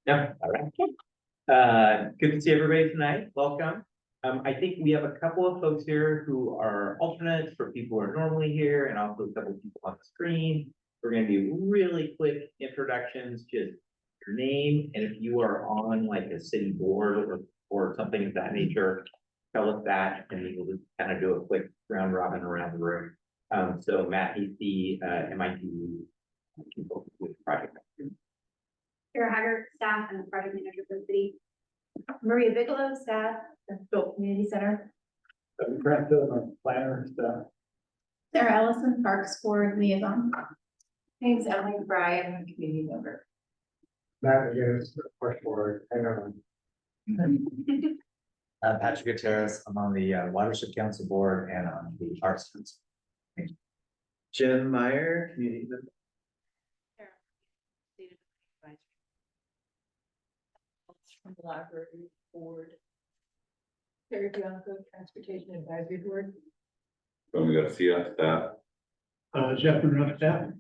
No, all right. Good to see everybody tonight. Welcome. I think we have a couple of folks here who are alternates for people who are normally here, and also a couple of people on the screen. We're going to do really quick introductions, just your name, and if you are on like a city board or something of that nature, tell us that, and we will just kind of do a quick round robin around the room. So Matt, he's the MIT consultant with project. Kara Haggard, staff and the project manager for the city. Maria Bigelow, staff at the Built Community Center. Brent Phillips, planner stuff. Sarah Ellison, Parks Board liaison. Name's Emily Bryan, community member. Matt McGinnis, Park Board, hang on. Patrick Gutierrez, I'm on the Watershed Council Board and on the Arts Council. Jim Meyer, community member. From the library board. Terry Bianco, Transportation Advisory Board. So we got CS staff. Jeff Monroe, staff.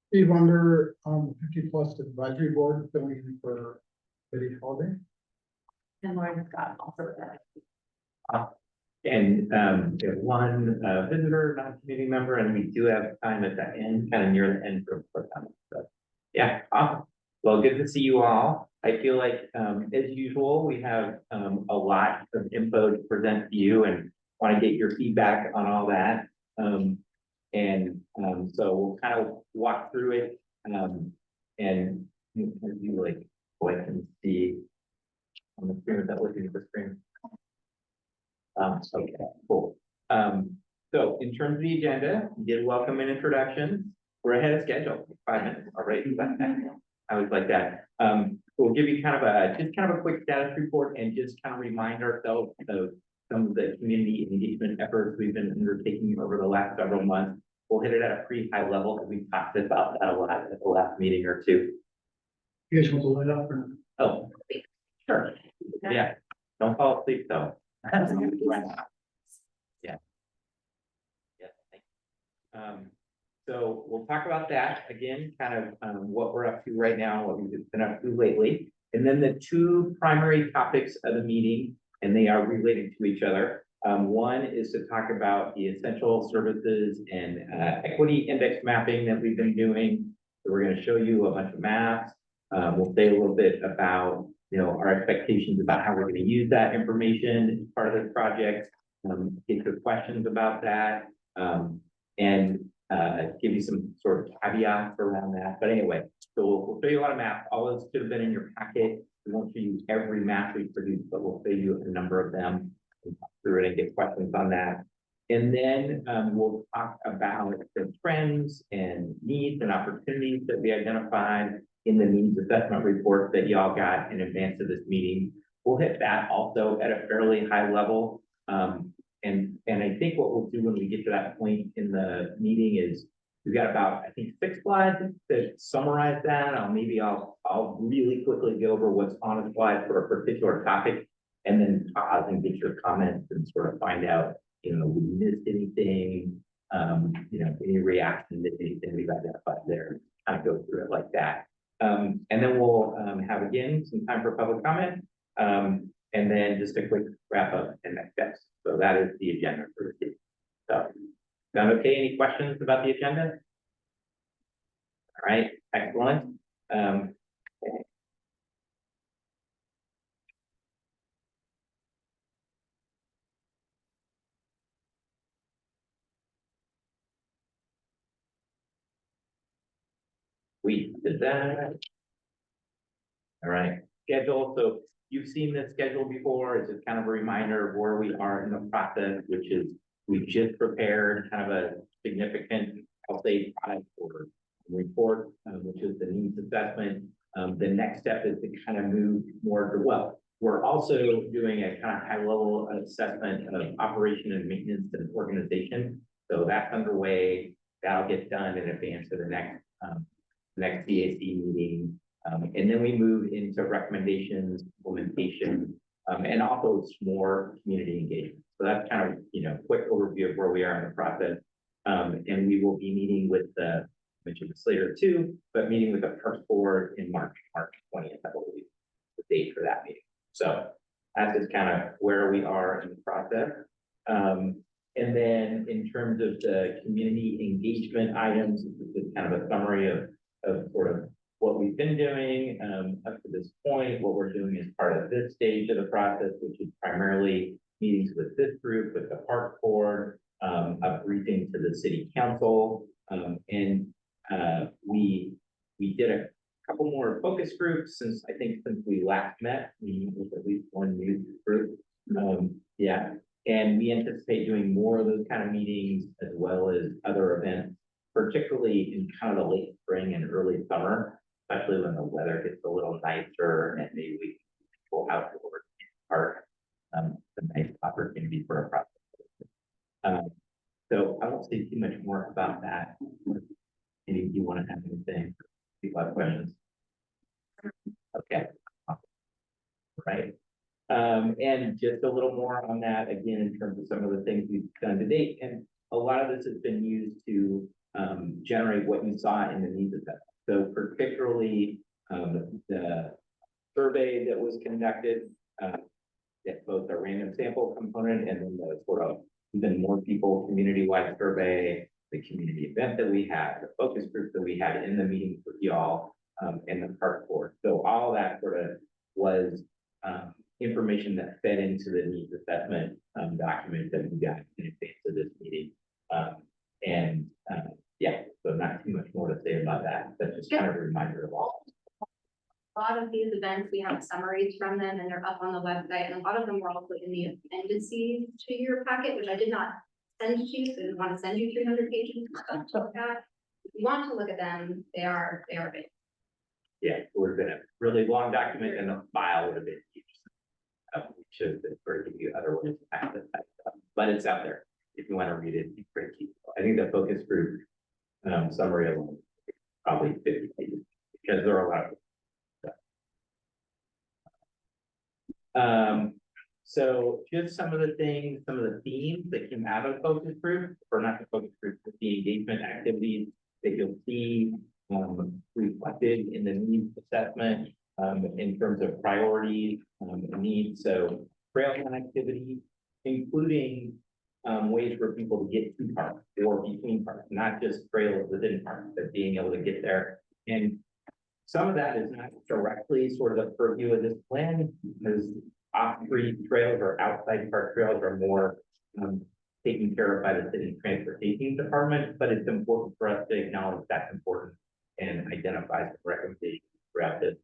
Steve Unger, 50+ advisory board, filling in for Betty Holiday. And Lauren Scott also with that. And we have one visitor, non-committee member, and we do have time at the end, kind of near the end for comments. So, yeah, awesome. Well, good to see you all. I feel like, as usual, we have a lot of info to present to you and want to get your feedback on all that. So we'll kind of walk through it and you like go ahead and see on the screen. Is that looking at the screen? Okay, cool. So in terms of the agenda, we did welcome and introductions. We're ahead of schedule, 5 minutes already. I was like that. We'll give you kind of a quick status report and just kind of remind ourselves of some of the community engagement efforts we've been undertaking over the last several months. We'll hit it at a pretty high level because we talked about that a lot at the last meeting or two. You guys want to light up or? Oh, sure. Yeah, don't fall asleep though. Yeah. Yeah, thank you. So we'll talk about that again, kind of what we're up to right now, what we've been up to lately. And then the two primary topics of the meeting, and they are related to each other. One is to talk about the essential services and equity index mapping that we've been doing. So we're going to show you a bunch of maps. We'll say a little bit about, our expectations about how we're going to use that information as part of this project. Get your questions about that. And give you some sort of caveats around that. But anyway, so we'll show you a lot of maps. All those should have been in your packet. We won't show you every map we produced, but we'll show you a number of them. We'll talk through it and get questions on that. And then we'll talk about the trends and needs and opportunities that we identified in the needs assessment report that y'all got in advance of this meeting. We'll hit that also at a fairly high level. And I think what we'll do when we get to that point in the meeting is we've got about, I think, 6 slides to summarize that. I'll really quickly go over what's on a slide for a particular topic and then pause and get your comments and sort of find out, we missed anything, any reaction to anything we've identified there, kind of go through it like that. And then we'll have again some time for public comment. And then just a quick wrap up and next steps. So that is the agenda for the day. So, sound okay? Any questions about the agenda? All right, excellent. Okay. We did that. All right, schedule. So you've seen this schedule before. It's just kind of a reminder of where we are in the process, which is we just prepared kind of a significant, I'll say, product or report, which is the needs assessment. The next step is to kind of move more to, well, we're also doing a kind of high level assessment of operation and maintenance and organization. So that's underway. That'll get done in advance of the next CAC meeting. And then we move into recommendations, implementation, and also more community engagement. So that's kind of, quick overview of where we are in the process. And we will be meeting with the mentioned this later too, but meeting with the Parks Board in March 20th, I believe, the date for that meeting. So that's just kind of where we are in the process. And then in terms of the community engagement items, this is kind of a summary of sort of what we've been doing up to this point, what we're doing as part of this stage of the process, which is primarily meetings with this group, with the Park Board, a briefing to the City Council, and we did a couple more focus groups since we last met, meeting with at least one new group. Yeah, and we anticipate doing more of those kind of meetings as well as other events, particularly in kind of the late spring and early summer, especially when the weather gets a little nicer and maybe we can go outdoors in the park. It's a nice opportunity for a process. So I won't say too much more about that. Maybe you want to have anything, people have questions. Okay. Right. And just a little more on that, again, in terms of some of the things we've done to date. And a lot of this has been used to generate what you saw in the needs assessment. So particularly the survey that was conducted, both a random sample component and then the sort of even more people community-wide survey, the community event that we had, the focus group that we had in the meetings with y'all, and the Park Board. So all that sort of was information that fed into the needs assessment document that we got in advance of this meeting. Yeah, so not too much more to say about that, but just kind of a reminder of all. A lot of these events, we have summaries from them and they're up on the website, and a lot of them were also in the appendices to your packet, which I did not send to you, so I didn't want to send you 300 pages of stuff to look at. If you want to look at them, they are big. Yeah, it would have been a really long document and the file would have been huge. We should have been for give you other ways to access that stuff, but it's out there. If you want to read it, it's pretty key. I think the focus group summary alone is probably 50 pages because there are a lot of so just some of the things, some of the themes that came out of the focus group, or not the focus group, but the engagement activities that you'll see reflected in the needs assessment in terms of priorities and needs. So trail connectivity, including ways for people to get to parks or between parks, not just trails within parks, but being able to get there. And some of that is not directly sort of the purview of this plan, because off-street trails or outside park trails are more taken care of by the city transportation department, but it's important for us to acknowledge that's important and identify some recommendations throughout this.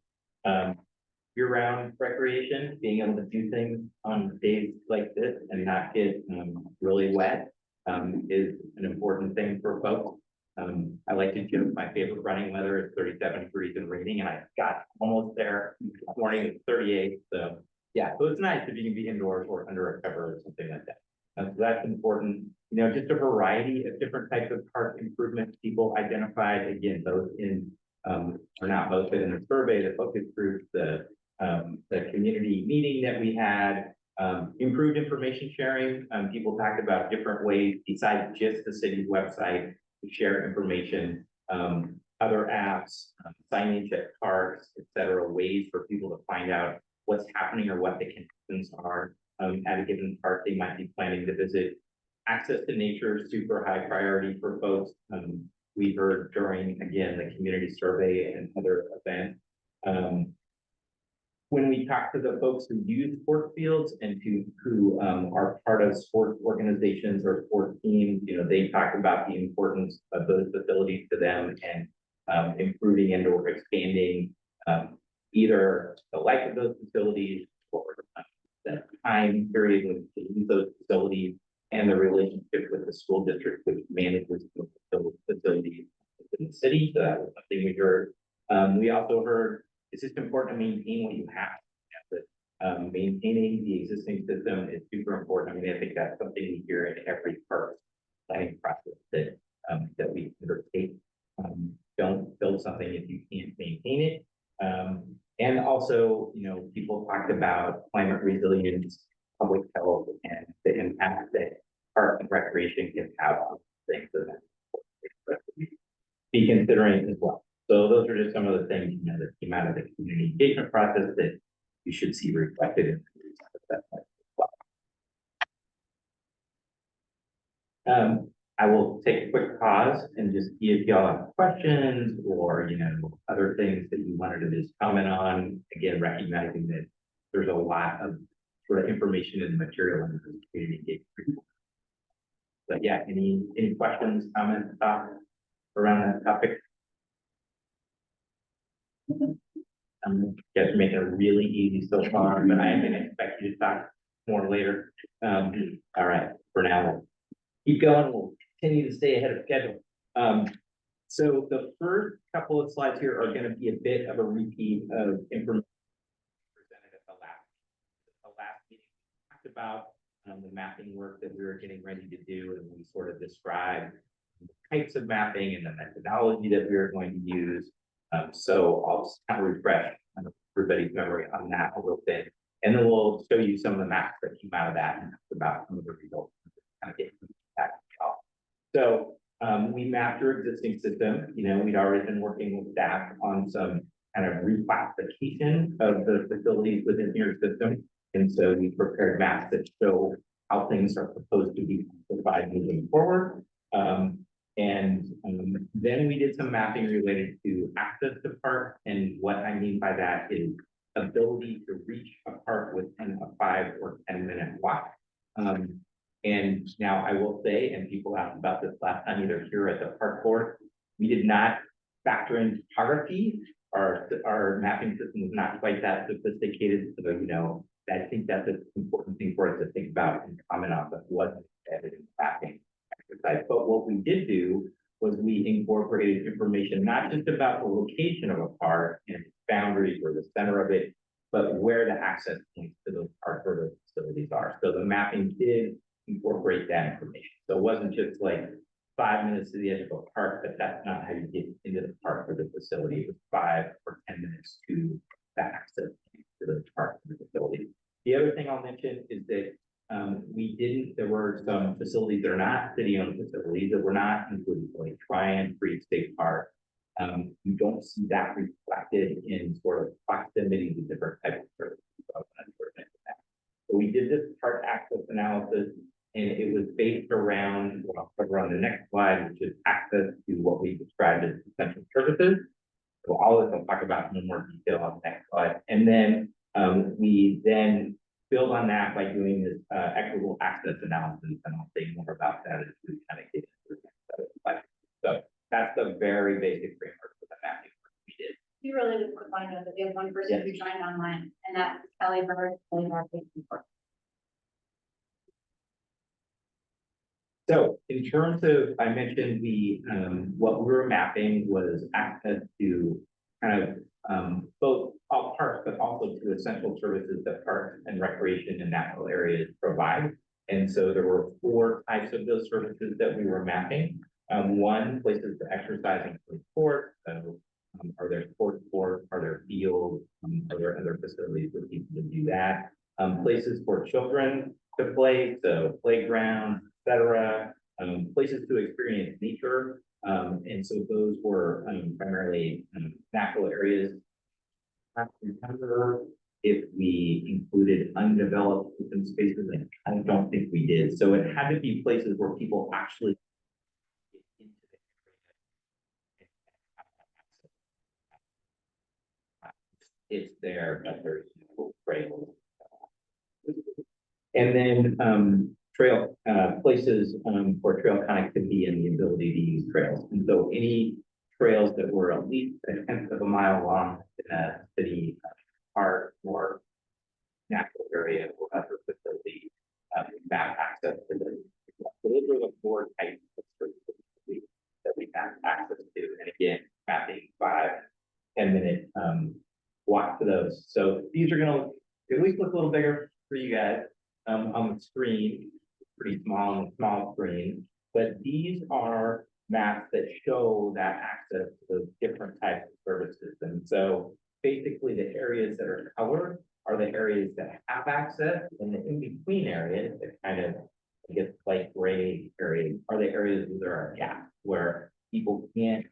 Year-round recreation, being able to do things on days like this and not get really wet is an important thing for folks. I like to joke my favorite running weather is 37 degrees and raining, and I got almost there this morning. It's 38. So yeah, so it's nice if you can be indoors or under a cover or something like that. So that's important. You know, just a variety of different types of park improvements people identified. Again, those in or not both, but in the survey, the focus group, the community meeting that we had, improved information sharing. People talked about different ways besides just the city's website to share information, other apps, signage at parks, etc., ways for people to find out what's happening or what the conditions are at a given park they might be planning to visit. Access to nature is super high priority for folks. We heard during, again, the community survey and other events. When we talk to the folks who use sports fields and who are part of sports organizations or sports teams, you know, they talk about the importance of those facilities to them and improving and or expanding either the life of those facilities or the time period when they use those facilities and the relationship with the school district, which manages those facilities in the city. So that was something we heard. We also heard it's just important to maintain what you have. But maintaining the existing system is super important. I mean, I think that's something we hear in every park planning process that we undertake. Don't build something if you can't maintain it. And also, you know, people talked about climate resilience, public health, and the impact that park and recreation can have on things. So that's be considered considering as well. So those are just some of the things, you know, that came out of the community engagement process that you should see reflected in the assessment as well. I will take a quick pause and just see if y'all have questions or, you know, other things that you wanted to just comment on. Again, recognizing that there's a lot of sort of information and material in the community engagement report. But yeah, any questions, comments, thoughts around that topic? Guys are making it really easy so far, but I am gonna expect you to talk more later. All right, for now, we'll keep going. We'll continue to stay ahead of schedule. So the first couple of slides here are gonna be a bit of a repeat of information presented at the last meeting. We talked about the mapping work that we were getting ready to do, and we sort of described the types of mapping and the methodology that we were going to use. So I'll just kind of refresh everybody's memory on that a little bit, and then we'll show you some of the maps that came out of that and about some of the results. Kind of get back. So we mapped your existing system. You know, we'd already been working with staff on some kind of reclassification of the facilities within your system. And so we prepared maps that show how things are proposed to be classified moving forward. Then we did some mapping related to access to park. And what I mean by that is ability to reach a park within a 5 or 10 minute walk. And now I will say, and people asked about this last time, either here at the park board, we did not factor in topography. Our mapping system is not quite that sophisticated. So, you know, I think that's an important thing for us to think about and comment on, but wasn't embedded in the mapping exercise. But what we did do was we incorporated information, not just about the location of a park and its boundaries or the center of it, but where the access points to those parks or those facilities are. So the mapping did incorporate that information. So it wasn't just like 5 minutes to the edge of a park, but that's not how you get into the park or the facility. It was 5 or 10 minutes to that access to the park or the facility. The other thing I'll mention is that there were some facilities that are not city-owned facilities that were not included, like Tryon Free State Park. You don't see that reflected in sort of proximity to different types of services. So we did this park access analysis, and it was based around what I'll cover on the next slide, which is access to what we described as essential services. So all of this I'll talk about in more detail on the next slide. And then we then build on that by doing this equitable access analysis, and I'll say more about that as we kind of get into the next set of slides. So that's the very basic framework for the mapping we did. You really just want to find out that we have one person who joined online, and that's Kelly Bird. So in terms of, I mentioned what we were mapping was access to kind of both all parks, but also to essential services that parks and recreation and natural areas provide. And so there were 4 types of those services that we were mapping. One, places to exercise and play sports. So are there sports courts? Are there fields? Are there other facilities for people to do that? Places for children to play, so playgrounds, etc. Places to experience nature. And so those were primarily natural areas. I remember if we included undeveloped open spaces, and I don't think we did. So it had to be places where people actually get into the area. It's there, but there's no trails. And then trail places for trail connectivity and the ability to use trails. And so any trails that were at least 1/10 of a mile long in a city park or natural area or other facility, map access to them. So those were the 4 types of services that we have access to. And again, mapping 5-10 minute walk to those. So these are going to at least look a little bigger for you guys on the screen, pretty small on the small screen. But these are maps that show that access to those different types of services. And so basically the areas that are colored are the areas that have access, and the in-between areas that kind of, I guess, light gray areas are the areas where there are gaps, where people can't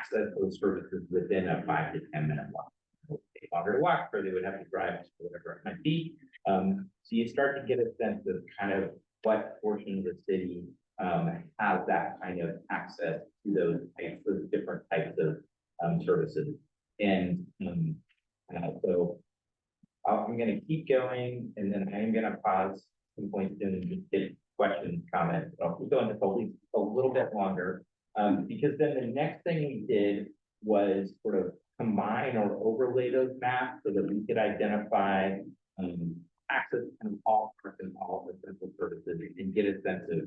access those services within a 5 to 10 minute walk. It would take longer to walk, or they would have to drive to whatever it might be. So you start to get a sense of kind of what portion of the city has that kind of access to those different types of services. And so I'm gonna keep going, and then I'm gonna pause some points and just get questions, comments. I'll keep going just a little bit longer, because then the next thing we did was sort of combine or overlay those maps so that we could identify access to all parts and all essential services and get a sense of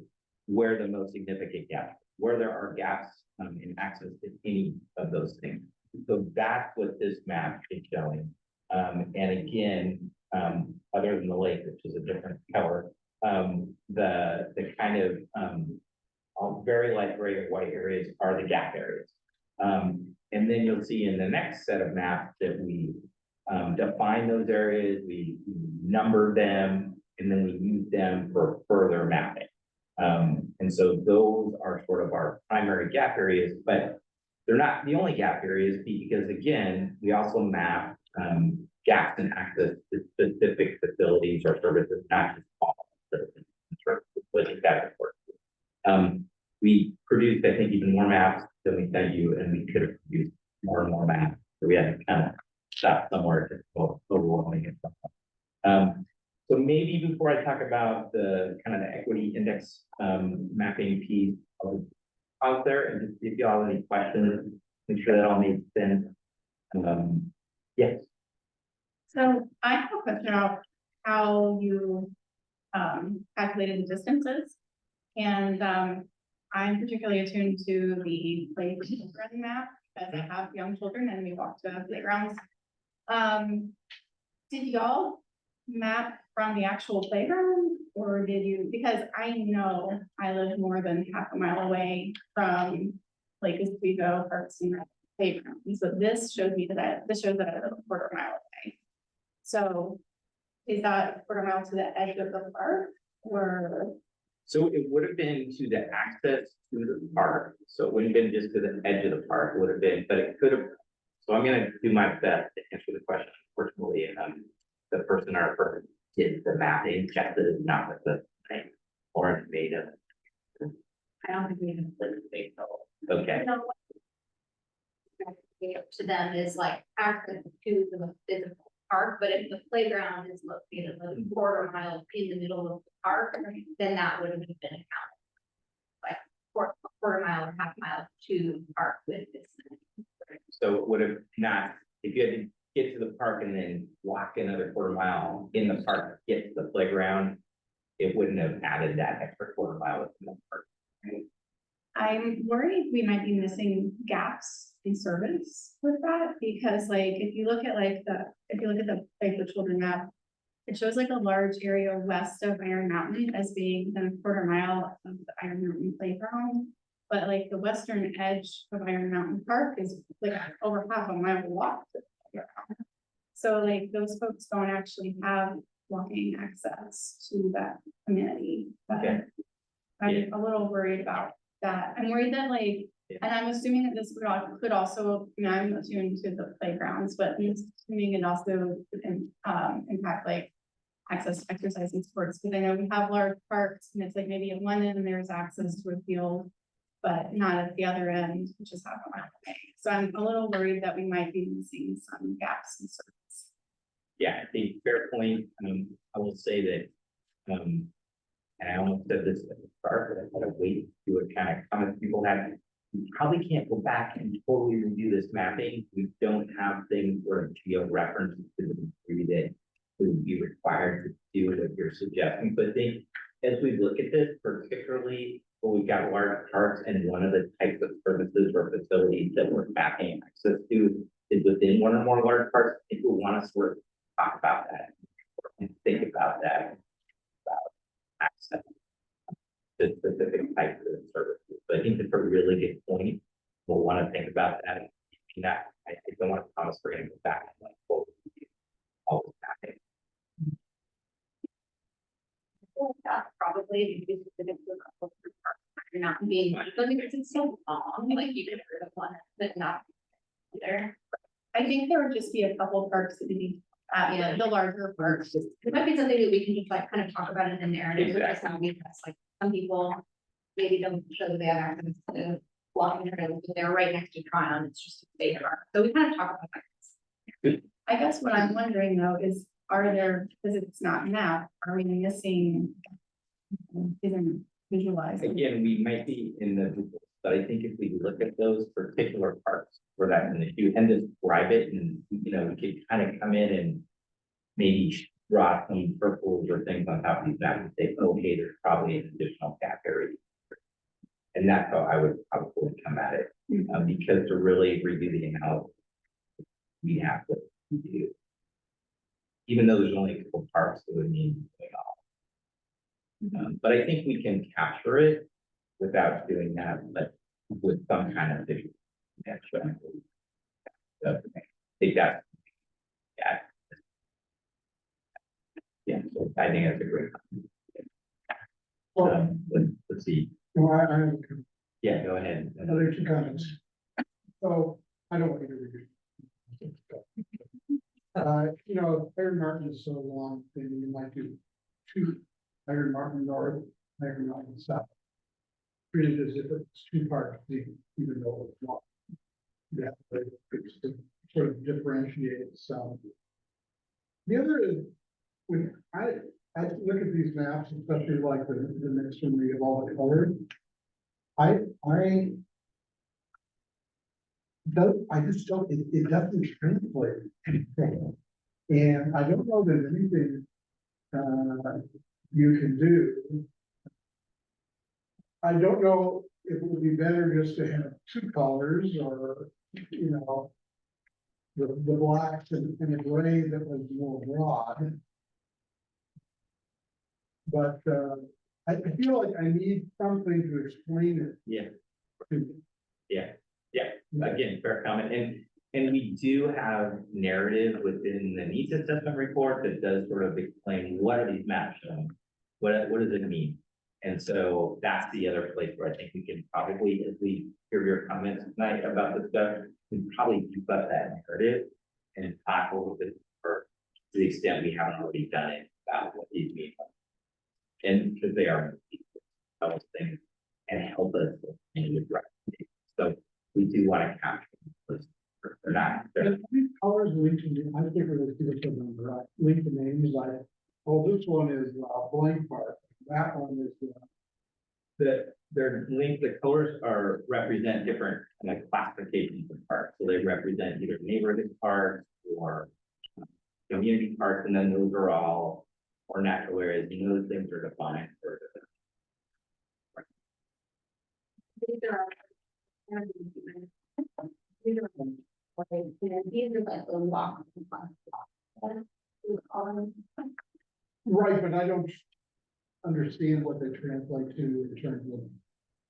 where the most significant gaps, where there are gaps in access to any of those things. So that's what this map is showing. And again, other than the lake, which is a different color, the kind of all very light gray or white areas are the gap areas. And then you'll see in the next set of maps that we define those areas, we number them, and then we use them for further mapping. And so those are sort of our primary gap areas, but they're not the only gap areas, because again, we also map gaps in access to specific facilities or services, not just all services, which is that's important. We produced, I think, even more maps than we sent you, and we could have produced more and more maps. So we had to kind of stop somewhere to overwhelming it. So maybe before I talk about the kind of the equity index mapping piece, I'll pause there and just see if you all have any questions, make sure that all makes sense. Yes. So I have a question about how you calculated the distances. And I'm particularly attuned to the playground map, as I have young children and we walk to playgrounds. Did y'all map from the actual playground, or did you, because I know I live more than half a mile away from Lake Oswego Parks and Rec playground. And so this shows me that this shows that I live a quarter mile away. So is that a quarter mile to the edge of the park, or? So it would have been to the access to the park. So it wouldn't have been just to the edge of the park, it would have been, but it could have. So I'm gonna do my best to answer the question. Unfortunately, the person or person did the mapping, checked that it's not with the thing or made of. I don't think we even split the space though. Okay, To them is like access to the physical park, but if the playground is located like a quarter mile in the middle of the park, then that would have been counted. Like quarter mile or half mile to the park with this. so it would have not, if you had to get to the park and then walk another quarter mile in the park, to get to the playground, it wouldn't have added that extra quarter mile within the park. I'm worried we might be missing gaps in service with that, because like, if you look at like the Play for Children map, it shows like a large area west of Iron Mountain as being a quarter mile of the Iron Mountain playground. But like the western edge of Iron Mountain Park is like over half a mile walk to the playground. So like those folks don't actually have walking access to that community. Okay. I'm a little worried about that. I'm worried that like, and I'm assuming that this could also, you know, I'm attuned to the playgrounds, but I'm assuming it also could impact like access to exercise and sports, because I know we have large parks and it's like maybe at one end there's access to a field, but not at the other end, which is half a mile away. So I'm a little worried that we might be missing some gaps in service. Yeah, I think fair point. I will say that, and I almost said this at the start, but I thought I'd wait to do a kind of comments people have. We probably can't go back and totally redo this mapping. We don't have things where geo reference to the degree that would be required to do what you're suggesting. But I think as we look at this, particularly when we've got large parks and one of the types of services or facilities that we're mapping access to is within one or more large parks, I think we want to sort of talk about that and think about that, about access to specific types of services. But I think that's a really good point. We'll want to think about that. And that I don't want to promise we're going to go back and like full all this mapping. Probably because it's a couple of parks, Mountain being one of them because it's so long, like you could heard of one, but not there. I think there would just be a couple parks that would be, Yeah. the larger parks. It might be something that we can just like kind of talk about in the narrative, which is how we address, like, some people maybe don't show that they have access to walking trails, but they're right next to Tryon, it's just a state park. So we kind of talk about that. I guess what I'm wondering though is, are there, because it's not mapped, are we missing? Isn't visualized. Again, we might be in the, but I think if we look at those particular parts where that's an issue and describe it and, you know, we could kind of come in and maybe draw some circles or things on top of these maps and say, okay, there's probably an additional CAC area. And that's how I would probably come at it, because to really redo the analysis, we have to do. Even though there's only a couple parts, it would mean doing all. But I think we can capture it without doing that, but with some kind of visual. connection. So I think that's, yeah. Yeah, so I think that's a great. Let's see, No, I have yeah, go ahead. another two comments. So I don't want you to read it. You know, Iron Martin is so long, then you might do two Iron Martin North, Iron Martin South. Treated as if it's two parts, even though it's not. Yeah, but it's to sort of differentiate some. The other is, when I look at these maps, especially like the next one where you have all the colors. I just don't, it doesn't translate. And I don't know that anything, you can do. I don't know if it would be better just to have two colors or, you know, the blacks and the gray that was more broad. But, I feel like I need something to explain it. Yeah, to yeah, again, fair comment, and we do have narrative within the needs assessment report that does sort of explain what are these maps showing? What does it mean? And so that's the other place where I think we can probably, as we hear your comments tonight about this stuff, we can probably keep up that narrative and talk a little bit more to the extent we haven't already done it about what these mean. And because they are those things and help us in the direction. So we do want to capture those. They're not, And these colors linked to, I think of it as something right, linked to names like, oh, this one is blank park, that one is. they're linked, the colors represent different classifications of parks. So they represent either neighborhood parks or community parks, and then those are all, or natural areas, and those things are defined for. These are. These are like the walk. Right, but I don't understand what they translate to in terms of,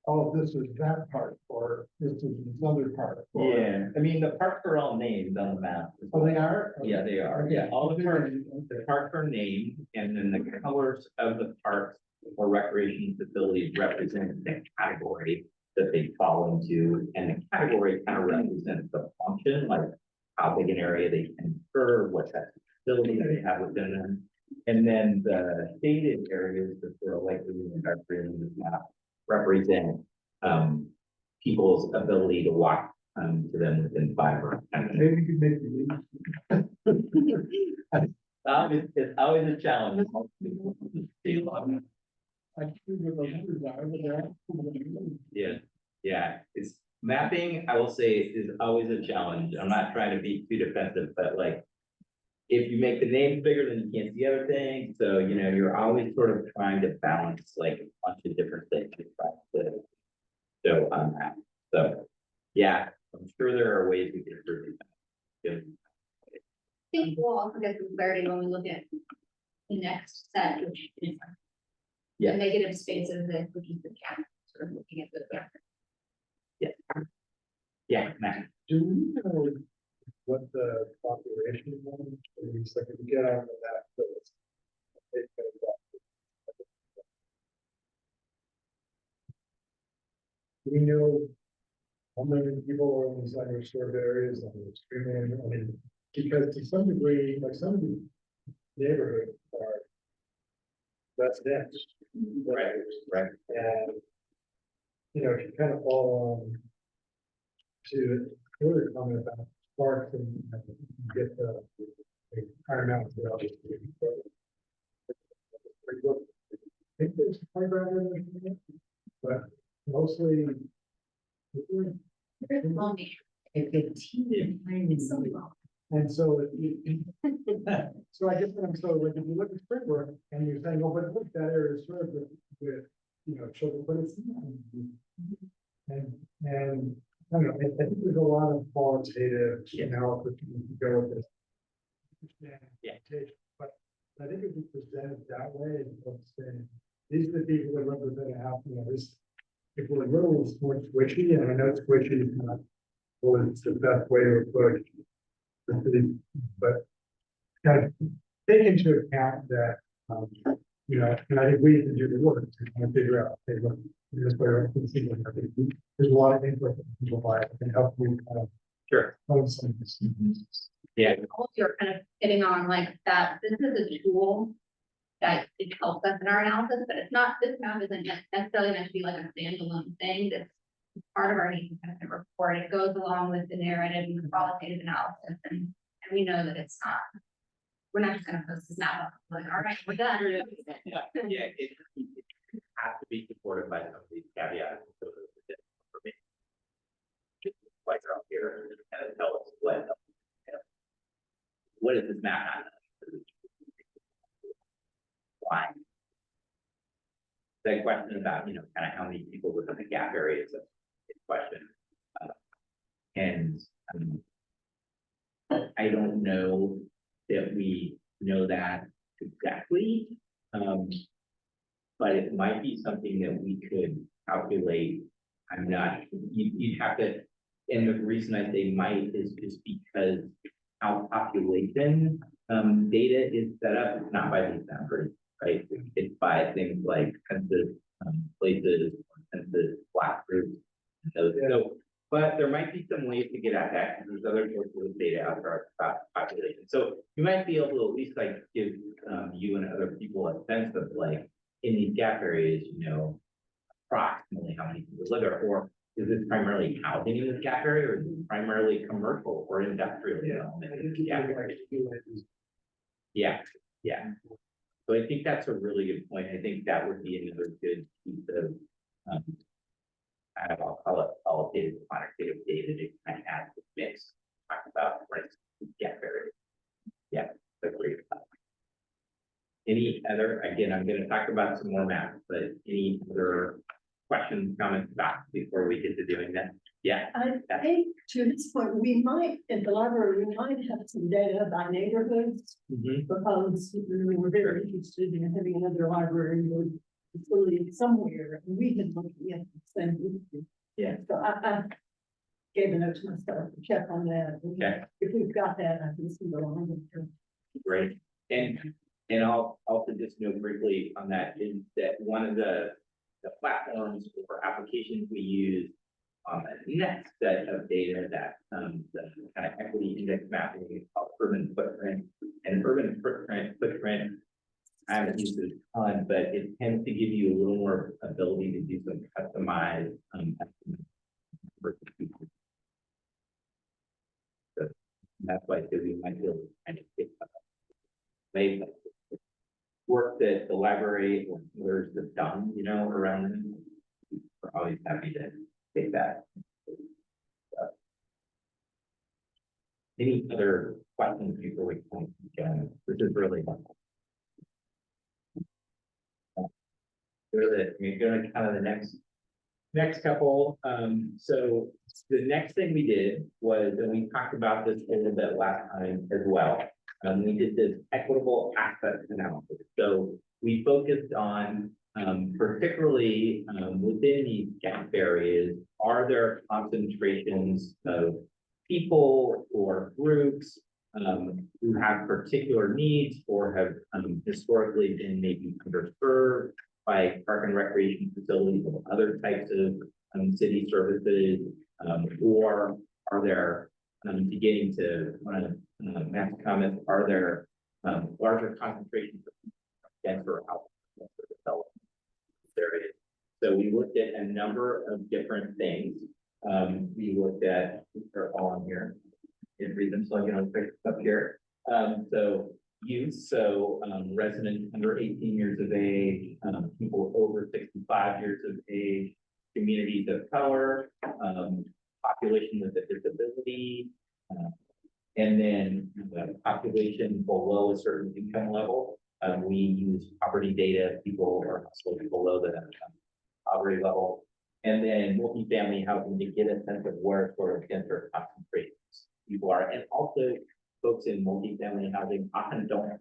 oh, this is that part, or this is this other part. or- Yeah, I mean, the parks are all named on the map. Oh, they are? Yeah, they are, yeah, all the parks, the Okay. parks are named, and then the colors of the parks or recreation facilities represent the category that they fall into, and the category kind of represents the function, like how big an area they can serve, what type of facility they have within them. And then the shaded areas that are likely in the map represent people's ability to walk to them within 5 or 10 minutes. Maybe you could make the. It's always a challenge. I see where the numbers are, but they're. Yeah, it's mapping, I will say, is always a challenge. I'm not trying to be too defensive, but like, if you make the names bigger, then you can't see other things. So, you know, you're always sort of trying to balance like a bunch of different things. So on that. So, yeah, I'm sure there are ways we can improve that. I think we'll also get some clarity when we look at the next set, which is. Yeah. The negative spaces, which is the CAC, sort of looking at the. Yeah, Matt. Do we know what the population was? It's like if you get out of that. we know how many people are in these underserved areas, and it's extremely, I mean, because to some degree, like some of the neighborhoods are less dense. Right, right. And, you know, if you kind of follow on to the earlier comment about parks and get the Iron Mountain, you know, I think there's a playground in there, but mostly. It's teeny tiny. And so, so I guess what I'm saying, like, if you look at Springbrook and you're saying, oh, but look, that area is served with, you know, children, but it's not. And, I don't know, I think there's a lot of qualitative analysis to go with this. Yeah. But I think if we present it that way, it's saying, these are the people that represent a half, you know, this, if we're a little more squishy, and I know squishy is not, well, it's the best way to approach but kind of take into account that, you know, and I think we need to do the work to kind of figure out, hey, look, this way I can see what I think. There's a lot of input that people buy that can help you kind of. Sure. Own some of this. Yeah, You're kind of hitting on like that, this is a tool that it helps us in our analysis, but it's not, this map isn't necessarily meant to be like a standalone thing, that's part of our needs kind of report. It goes along with the narrative and the qualitative analysis, and we know that it's not, we're not just gonna post this map up, like, all right, we're done. yeah, it has to be supported by some of these caveats. So for me, just like out here, and kind of tell us what is this map not? Why? That question about, you know, kind of how many people live in the gap area is a question. And I don't know that we know that exactly. But it might be something that we could calculate. I'm not, you'd have to, and the reason I say might is just because how population data is set up, it's not by these numbers, right? It's by things like census places, census block groups. So, but there might be some ways to get at that, because there's other sources of data out there about population. So you might be able to at least like give you and other people a sense of like, in these gap areas, you know, approximately how many people live there, or is this primarily housing in this gap area, or is it primarily commercial or industrial development in this gap area? Yeah, yeah. So I think that's a really good point. I think that would be another good piece of, I'll call it qualitative, quantitative data to kind of add the mix, talk about, right, gap area. Yeah, that's great. Any other, again, I'm going to talk about some more maps, but any other questions, comments back before we get to doing that? Yeah. I think to this point, we might, in the library, we might have some data about neighborhoods, because we were very interested in having another library facility somewhere, and we had looking at the same. Yeah. So I gave a note to myself to check on that. Okay. If we've got that, I can see the line. Great. And I'll also just note briefly on that is that one of the platforms or applications we use the next set of data that the kind of equity index mapping is called urban footprint. And urban footprint, I haven't used it a ton, but it tends to give you a little more ability to do some customized estimates for people. So that's why I said we might be able to kind of get maybe work that the library or others have done, you know, around them. We're always happy to take that. Any other questions before we point going? This is really helpful. We're going to kind of the next couple. So the next thing we did was, and we talked about this a little bit last time as well. We did this equitable access analysis. So we focused on particularly within these gap areas, are there concentrations of people or groups who have particular needs or have historically been maybe underserved by park and recreation facilities and other types of city services? Or are there, beginning to, Matt's comments, are there larger concentrations of denser development areas? So we looked at a number of different things. We looked at, they're all on here. Didn't read them, so I'm gonna pick up here. So youth, so residents under 18 years of age, people over 65 years of age, communities of color, population with a disability, and then the population below a certain income level. We use poverty data, people are slightly below the poverty level. And then multifamily housing to get a sense of where sort of denser concentrations people are. And also folks in multifamily housing often don't have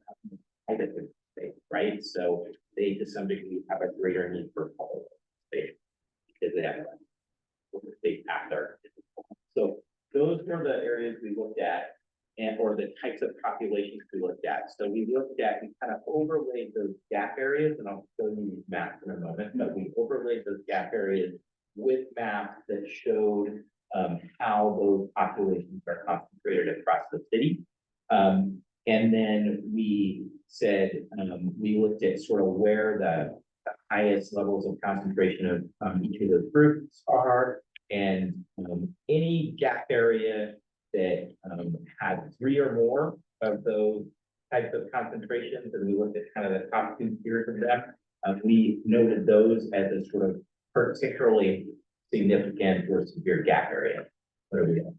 private space, right? So they to some degree have a greater need for public space because they have a state factor. So those were the areas we looked at, and or the types of populations we looked at. So we kind of overlaid those gap areas, and I'll show you these maps in a moment, but we overlaid those gap areas with maps that showed how those populations are concentrated across the city. And then we said, we looked at sort of where the highest levels of concentration of each of those groups are, and any gap area that had 3 or more of those types of concentrations, and we looked at kind of the top 2 tiers of them. We noted those as a sort of particularly significant or severe gap area. What are we at?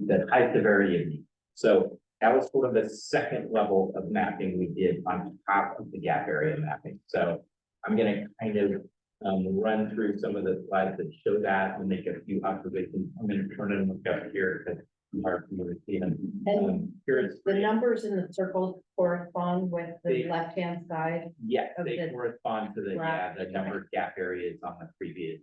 The high severity of need. So that was sort of the second level of mapping we did on top of the gap area mapping. So I'm going to kind of run through some of the slides that show that and make a few observations. I'm going to turn it and look up here because it's hard for me to see them. And Here's the numbers in the circles correspond with the left-hand side. yes, of they the correspond to the graph. the number of gap areas on the previous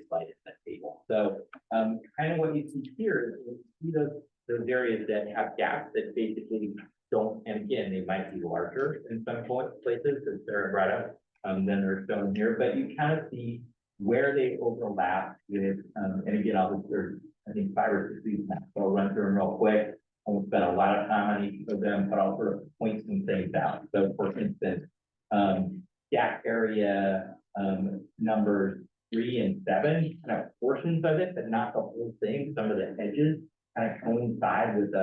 slide in that table. So kind of what you see here is you see those areas that have gaps that basically don't, and again, they might be larger in some places as Sarah brought up than they're shown here, but you kind of see where they overlap with, and again, there's I think 5 or 6 of these maps, so I'll run through them real quick. I won't spend a lot of time on each of them, but I'll sort of point some things out. So for instance, gap area numbers 3 and 7, kind of portions of it, but not the whole thing. Some of the edges kind of coincide with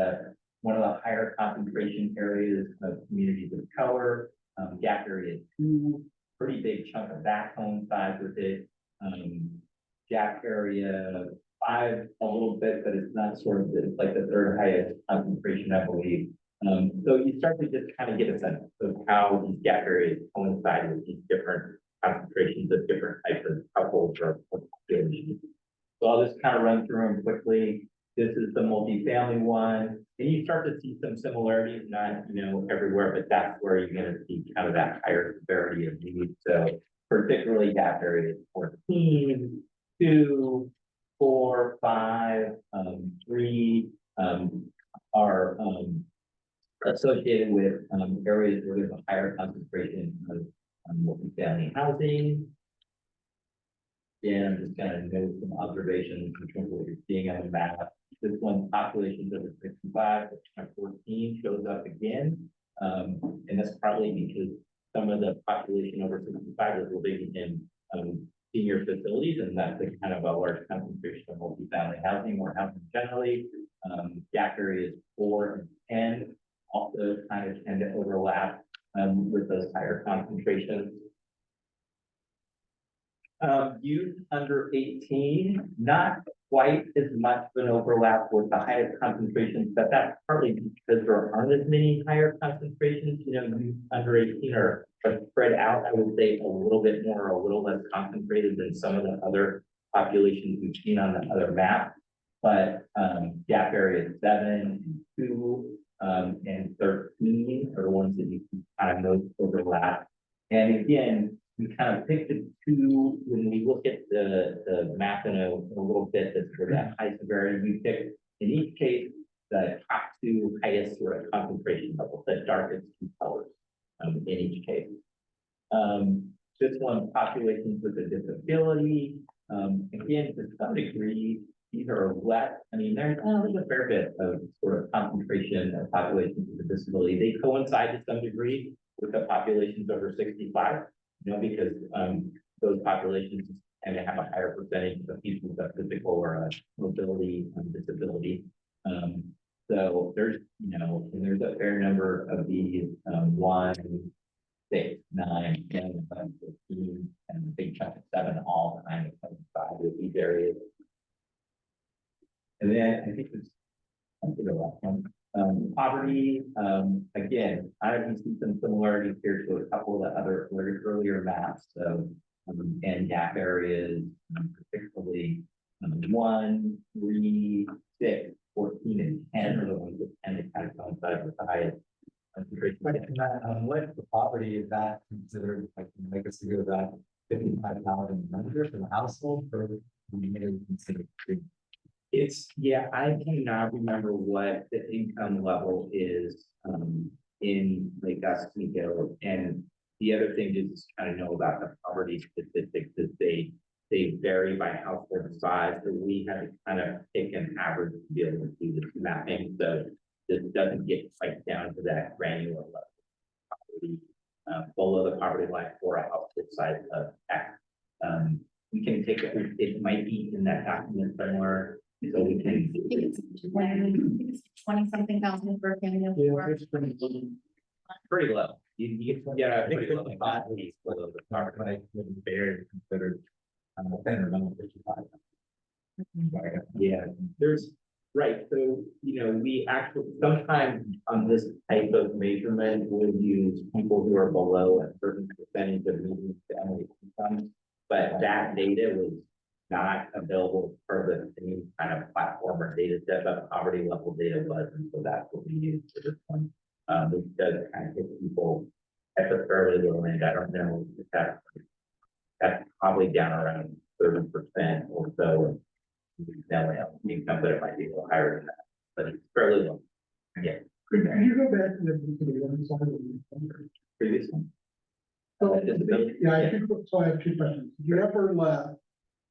one of the higher concentration areas of communities of color. Gap area 2, pretty big chunk of that coincides with it. Gap area 5 a little bit, but it's not sort of, it's like the 3rd highest concentration, I believe. So you start to just kind of get a sense of how these gap areas coincide with these different concentrations of different types of households or populations. So I'll just kind of run through them quickly. This is the multifamily one, and you start to see some similarities, not everywhere, but that's where you're going to see kind of that higher severity of need. So particularly gap areas 14, 2, 4, 5, 3 are associated with areas where there's a higher concentration of multifamily housing. Again, I'm just going to note some observations in terms of what you're seeing on the map. This one, populations over 65, 14 shows up again. And that's probably because some of the population over 65 is living in senior facilities, and that's a kind of a large concentration of multifamily housing or housing generally. Gap areas 4 and 10 also kind of tend to overlap with those higher concentrations. Youth under 18, not quite as much of an overlap with the highest concentrations, but that's partly because there aren't as many higher concentrations. Youth under 18 are spread out, I would say, a little bit more, a little less concentrated than some of the other populations we've seen on the other map. But gap areas 7, 2, and 13 are the ones that you can kind of note overlap. And again, we kind of picked the 2 when we look at the map in a little bit that's for that high severity. We picked in each case the top 2 highest sort of concentration levels, the darkest 2 colors in each case. this one, populations with a disability, again, to some degree, these are less, I mean, there's a fair bit of sort of concentration of populations with a disability. They coincide to some degree with the populations over 65, because, those populations tend to have a higher percentage of people with a physical or a mobility disability. So there's, and there's a fair number of these, 1, 6, 9, 10, 11, 15, and a big chunk of 7, all kind of coincide with these areas. And then I think it's, the last one, poverty, again, I can see some similarities here to a couple of the other earlier maps, so, and gap areas, particularly 1, 3, 6, 14, and 10 are the ones that tend to kind of coincide with the highest concentration. What the poverty is that considered, like, make us go about 55,000 members in the household, or we may consider? It's, yeah, I cannot remember what the income level is, in Lake Oswego. And the other thing is just kind of know about the poverty statistics, is they vary by household size. So we have to kind of take an average to be able to do this mapping. So this doesn't get quite down to that granular level. Poverty, below the poverty line for a household size of X. We can take it might be in that document somewhere. So we can. I think it's 20 something thousand for a family of Yeah, 4. it's Pretty low. You get a pretty low. Below the poverty line, very considered, 10 or 55. Yeah, there's, right, so, we actually, sometimes on this type of measurement, we'll use people who are below a certain percentage of median family income. But that data was not available for the same kind of platform or data set, but poverty level data was, and so that's what we used for this one. Which does kind of hit people at the fairly low end. I don't know if that's probably down around 30% or so. Family income, but it might be a little higher than that, but it's fairly low. Yeah, Could you go back to the one side of the? previous one. So, Disability? yeah, so I have 2 questions. Your upper left,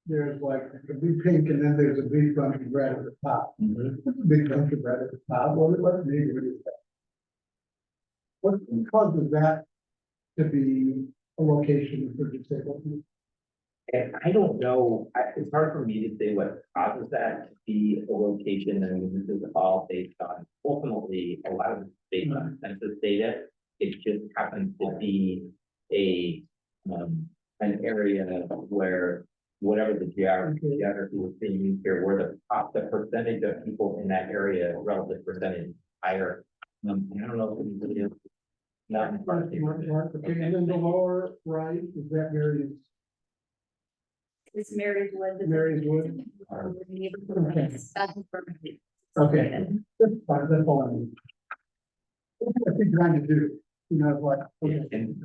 there's like a big pink, and then there's a big bunch of red at the top. Mhm. What's a big bunch of red at the top? What neighborhood is that? What causes that to be a location for disabled people? And I don't know, it's hard for me to say what causes that to be a location. I mean, this is all based on, ultimately, a lot of it's based on census data. It just happens to be an area where whatever the geography was being used here, where the percentage of people in that area, relative percentage higher. I don't know if anybody is not in front of you. Okay, and then the lower right, is that Mary's? It's Mary's Wood. Mary's Wood? Okay. That's perfect. Okay, that's fine, that's all I need. What are you trying to do? Like, okay. And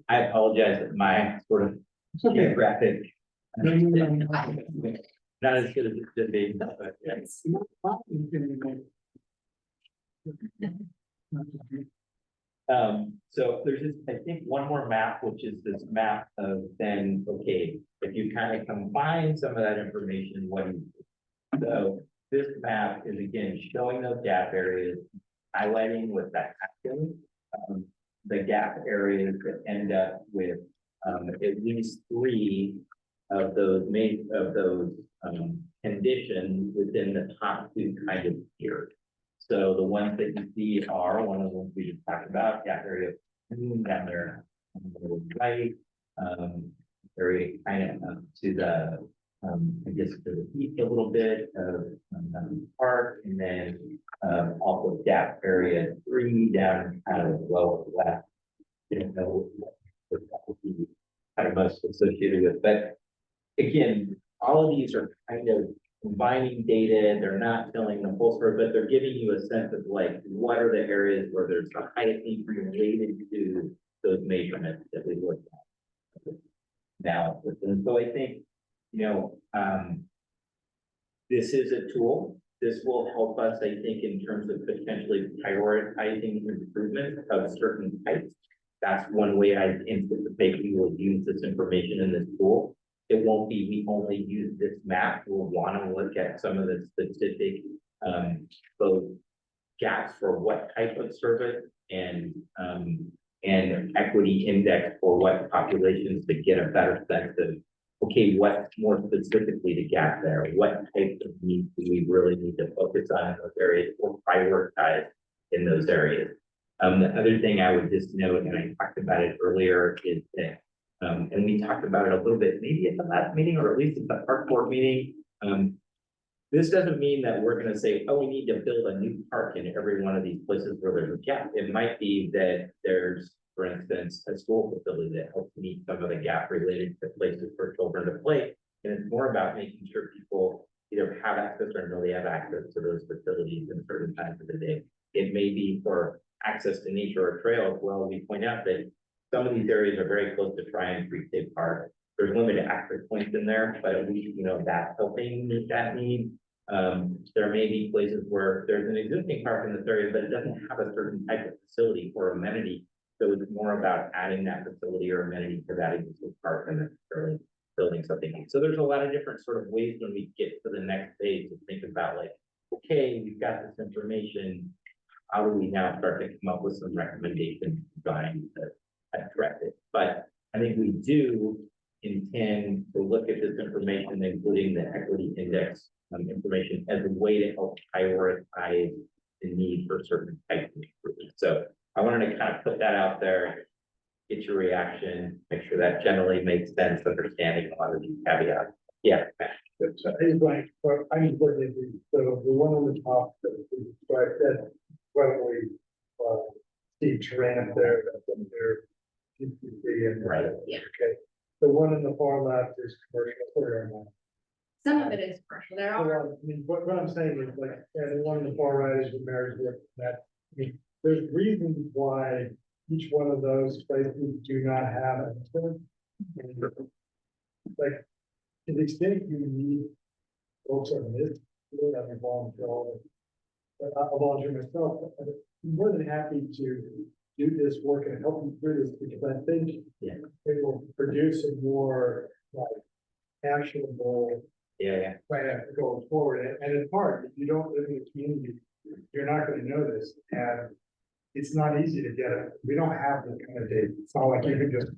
I apologize that my sort of It's okay. geographic. No, no, no, no. Not as good as it should be, but yeah. It's not possible to get it. So there's this, I think, one more map, which is this map of then, okay, if you kind of combine some of that information, what do you do? So this map is again showing those gap areas, highlighting with that action, the gap areas that end up with at least 3 of those conditions within the top 2 kind of tiers. So the ones that you see are one of the ones we just talked about, gap area down there on the right, very kind of to the I guess to the east a little bit of park, and then also gap area 3 down kind of lower left. Didn't know what that would be kind of most associated with, but again, all of these are kind of combining data. They're not telling the full story, but they're giving you a sense of like what are the areas where there's the highest need related to those measurements that we looked at. Now, and so I think, this is a tool. This will help us, I think, in terms of potentially prioritizing improvement of certain types. that's one way I anticipate we will use this information in this tool. It won't be, we only use this map, we'll wanna look at some of the specific, both gaps for what type of service and equity index for what populations to get a better sense of, okay, what more specifically the gap there, what types of needs do we really need to focus on in those areas or prioritize in those areas. The other thing I would just note, and I talked about it earlier, is that, and we talked about it a little bit, maybe at the last meeting, or at least at the park board meeting. This doesn't mean that we're gonna say, oh, we need to build a new park in every one of these places where there's a gap. It might be that there's, for instance, a school facility that helps meet some of the gap related to places for children to play. And it's more about making sure people either have access or know they have access to those facilities in certain times of the day. It may be for access to nature or trails. Well, we point out that some of these areas are very close to Tryon Creek State Park. There's limited access points in there, but at least, you know, that's helping meet that need. There may be places where there's an existing park in this area, but it doesn't have a certain type of facility or amenity. So it's more about adding that facility or amenity to that existing park than necessarily building something new. So there's a lot of different sort of ways when we get to the next phase to think about, like, okay, we've got this information. How do we now start to come up with some recommendations designed to address it? But I think we do intend to look at this information, including the equity index information, as a way to help prioritize the need for certain types of improvement. So I wanted to kind of put that out there, get your reaction, make sure that generally makes sense, understanding a lot of these caveats. Yeah. Hey, Frank, but I need to look at the one on the top that we described, that probably, see terrain up there, that's in there. And Right. Yeah. Okay, the one on the far left is commercial, or not? Some of it is commercial, there are, I mean, what I'm saying is like, and the one on the far right is the marriage work, that, I mean, there's reasons why each one of those places do not have a term. Like, to the extent you need folks on this, really have a volunteer. But I volunteer myself, I'm more than happy to do this work and help you through this, because I think Yeah. it will produce a more like actionable Yeah. plan going forward. And in part, if you don't live in the community, you're not gonna know this, and it's not easy to get it. We don't have this kind of data. It's not like you can just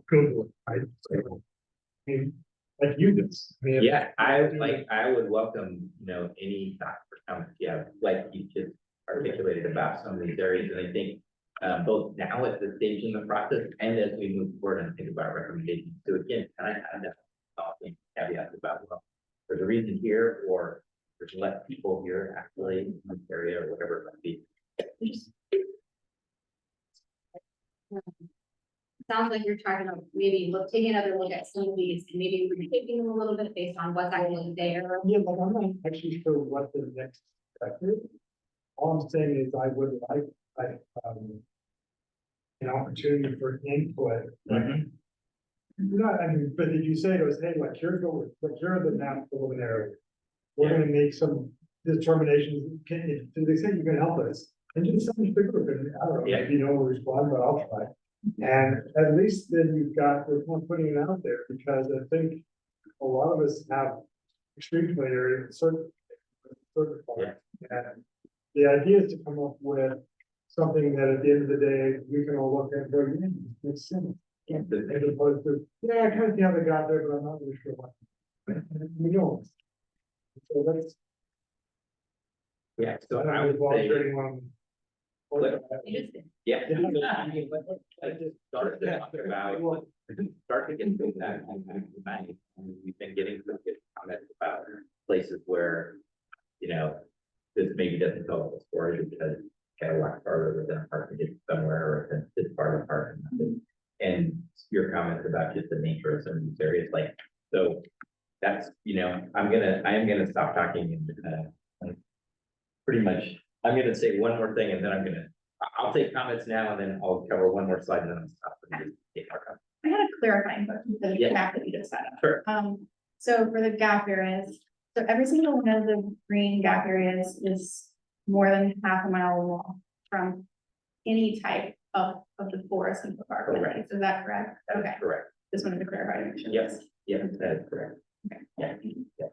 Google it, right? So, I mean, like you just. I mean, Yeah, I would welcome, you know, any thoughts or comments, yeah, like you just articulated about some of these areas, and I think. Both now at this stage in the process and as we move forward and think about recommendations. So again, kind of have that caveats about, well, there's a reason here, or there's less people here actually in this area, or whatever it might be. sounds like you're trying to maybe take another look at some of these, and maybe rethinking them a little bit based on what's actually there. Yeah, but I'm not actually sure what the next step is. All I'm saying is I would like, an opportunity for input. Not, I mean, but did you say to us, hey, like, here are the map preliminary. We're gonna make some determinations, to the extent you can help us, and just something bigger, I don't know, Yeah. if you don't respond, but I'll try. And at least then you've got, we're putting it out there, because I think a lot of us have extreme play area, certain parts. And the idea is to come up with something that at the end of the day, we can all look at and go, yeah, this makes sense. As opposed to, yeah, I kind of see how they got there, but I'm not really sure why. We don't. So that's. Yeah, so I I would say, volunteering on. You just- yeah. I just started to talk about, start to get through that. And we've been getting some good comments about places where, you know, this maybe doesn't tell the story because gotta walk farther within a park to get somewhere, or if it's part of the park. And your comments about just the nature of some of these areas, like, so that's, you know, I am gonna stop talking and pretty much, I'm gonna say one more thing and then I'll take comments now and then I'll cover one more slide and then I'll stop and just take our comments. I had a clarifying question for the Yeah. gap that you just set up. Sure. So for the gap areas, so every single one of the green gap areas is more than half a mile long from any type of the forest and park. Correct. Is that correct? Okay, Correct. just wanted to clarify. to make sure. Yes, yes, that is correct. Okay. Yeah. Yeah.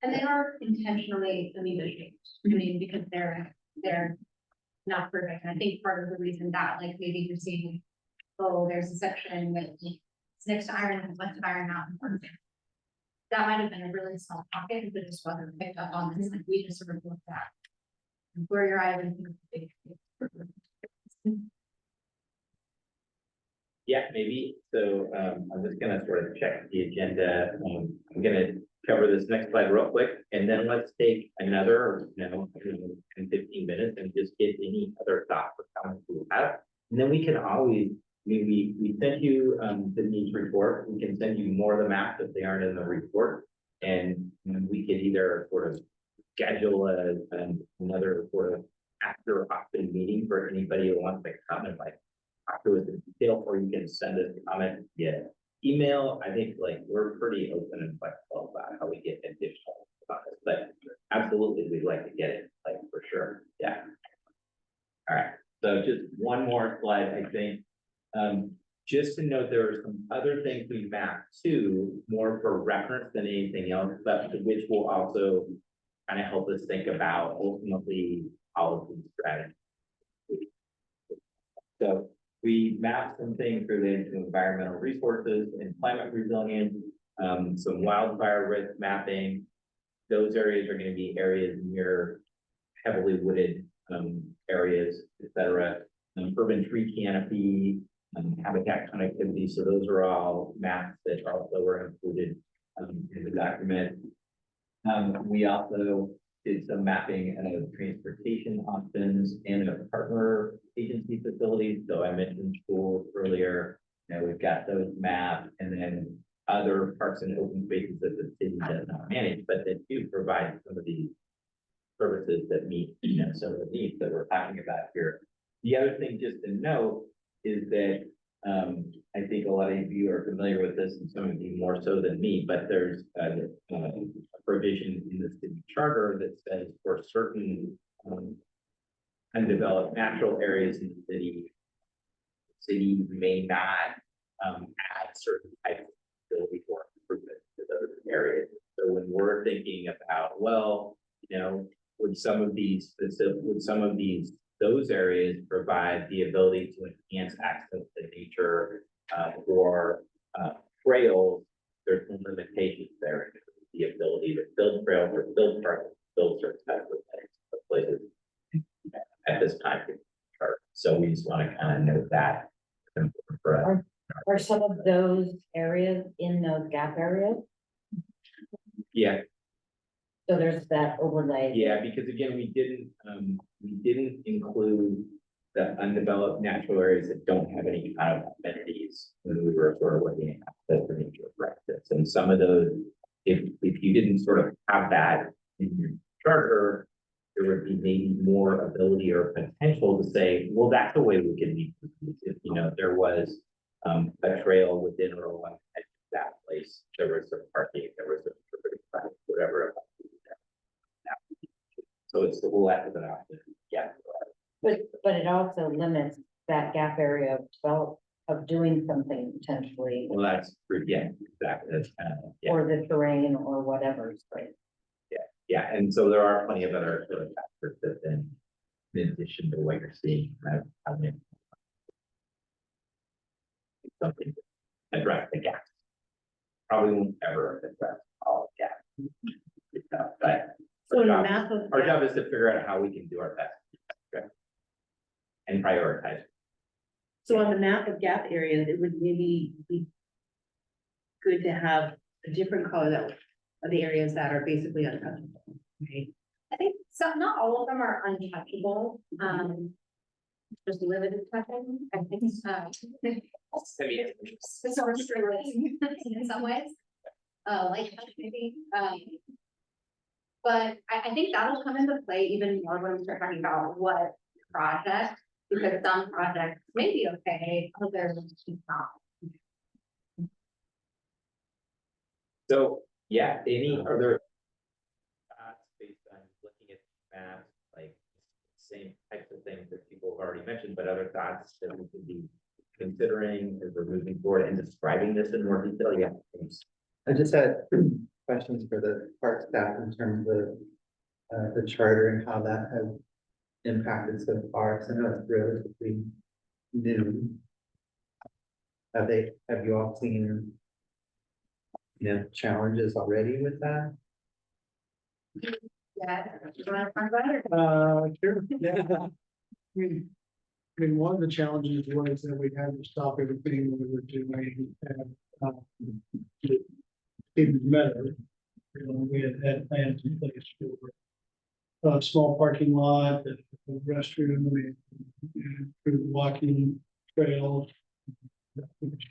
And they are intentionally amoeba shaped, I mean, because they're not perfect. And I think part of the reason that, like, maybe you're seeing, oh, there's a section that it's next to Iron, and west of Iron Mountain. for example. That might have been a really small pocket, if it just wasn't picked up on this, like, we just sort of looked at. Where your eye would be. Yeah, maybe, so, I'm just gonna sort of check the agenda, I'm gonna cover this next slide real quick, and then let's take another, 10, 15 minutes and just get any other thoughts or comments you have. And then we can always, we sent you, the needs report, we can send you more of the maps if they aren't in the report. And we could either sort of schedule another sort of after option meeting for anybody who wants to come and like afterwards in detail, or you can send us a comment via email. I think like we're pretty open and flexible about how we get additional comments, but absolutely we'd like to get it, like for sure. Yeah. All right. So just one more slide, I think. Just to note, there are some other things we mapped too, more for reference than anything else, but which will also kind of help us think about ultimately policy strategy. So we mapped some things related to environmental resources and climate resilience, some wildfire risk mapping. Those areas are going to be areas near heavily wooded areas, et cetera. Urban tree canopy, habitat connectivity. So those are all maps that also were included in the document. We also did some mapping of transportation options and of partner agency facilities. So I mentioned schools earlier. We've got those mapped, and then other parks and open spaces that the city does not manage, but that do provide some of these services that meet, some of the needs that we're talking about here. The other thing just to note is that I think a lot of you are familiar with this, and some of you more so than me, but there's a provision in the city charter that says for certain undeveloped natural areas in the city may not add certain types of facility or improvement to those areas. So when we're thinking about, well, would some of these those areas provide the ability to enhance access to nature or trails, there's some limitations there. The ability to build trails or build parks, build certain types of things, places at this time. So we just want to kind of note that. Are some of those areas in those gap areas? Yeah, So there's that overlay. yeah, because again, we didn't include the undeveloped natural areas that don't have any kind of amenities when we were sort of looking at the nature of practice. And some of those, if you didn't sort of have that in your charter, there would be maybe more ability or potential to say, well, that's the way we can meet. If there was a trail within or along that place, there was some parking, there was a whatever. So it's the less of an option. Yeah. But it also limits that gap area of doing something potentially, Well, that's, yeah, exactly. That's kind of, yeah. or the terrain or whatever, right? Yeah, and so there are plenty of other sort of factors that then, in addition to what you're seeing, something to address the gaps. Probably won't ever address all the gaps. But So in the our map of. job is to figure out how we can do our best. Okay? And prioritize. So on the map of gap areas, it would maybe be good to have a different color that of the areas that are basically untouchable, right? I think not all of them are untouchable, just limited touching, I think, it's sort of restricting in some ways. Like maybe, but I think that'll come into play even more when we start talking about what project, because some projects may be okay, others not. So, yeah, any other thoughts based on looking at maps, like same types of things that people have already mentioned, but other thoughts that we could be considering as we're moving forward and describing this in more detail? Yeah. Thanks. I just had questions for the park staff in terms of the charter and how that has impacted so far. So I know it's relatively new. Have you all seen, challenges already with that? Yeah. You wanna talk about it? Sure, yeah. One of the challenges was that we had to stop everything we were doing at, Stevens Meadow. We had plans in place for a small parking lot, a restroom, for walking trails.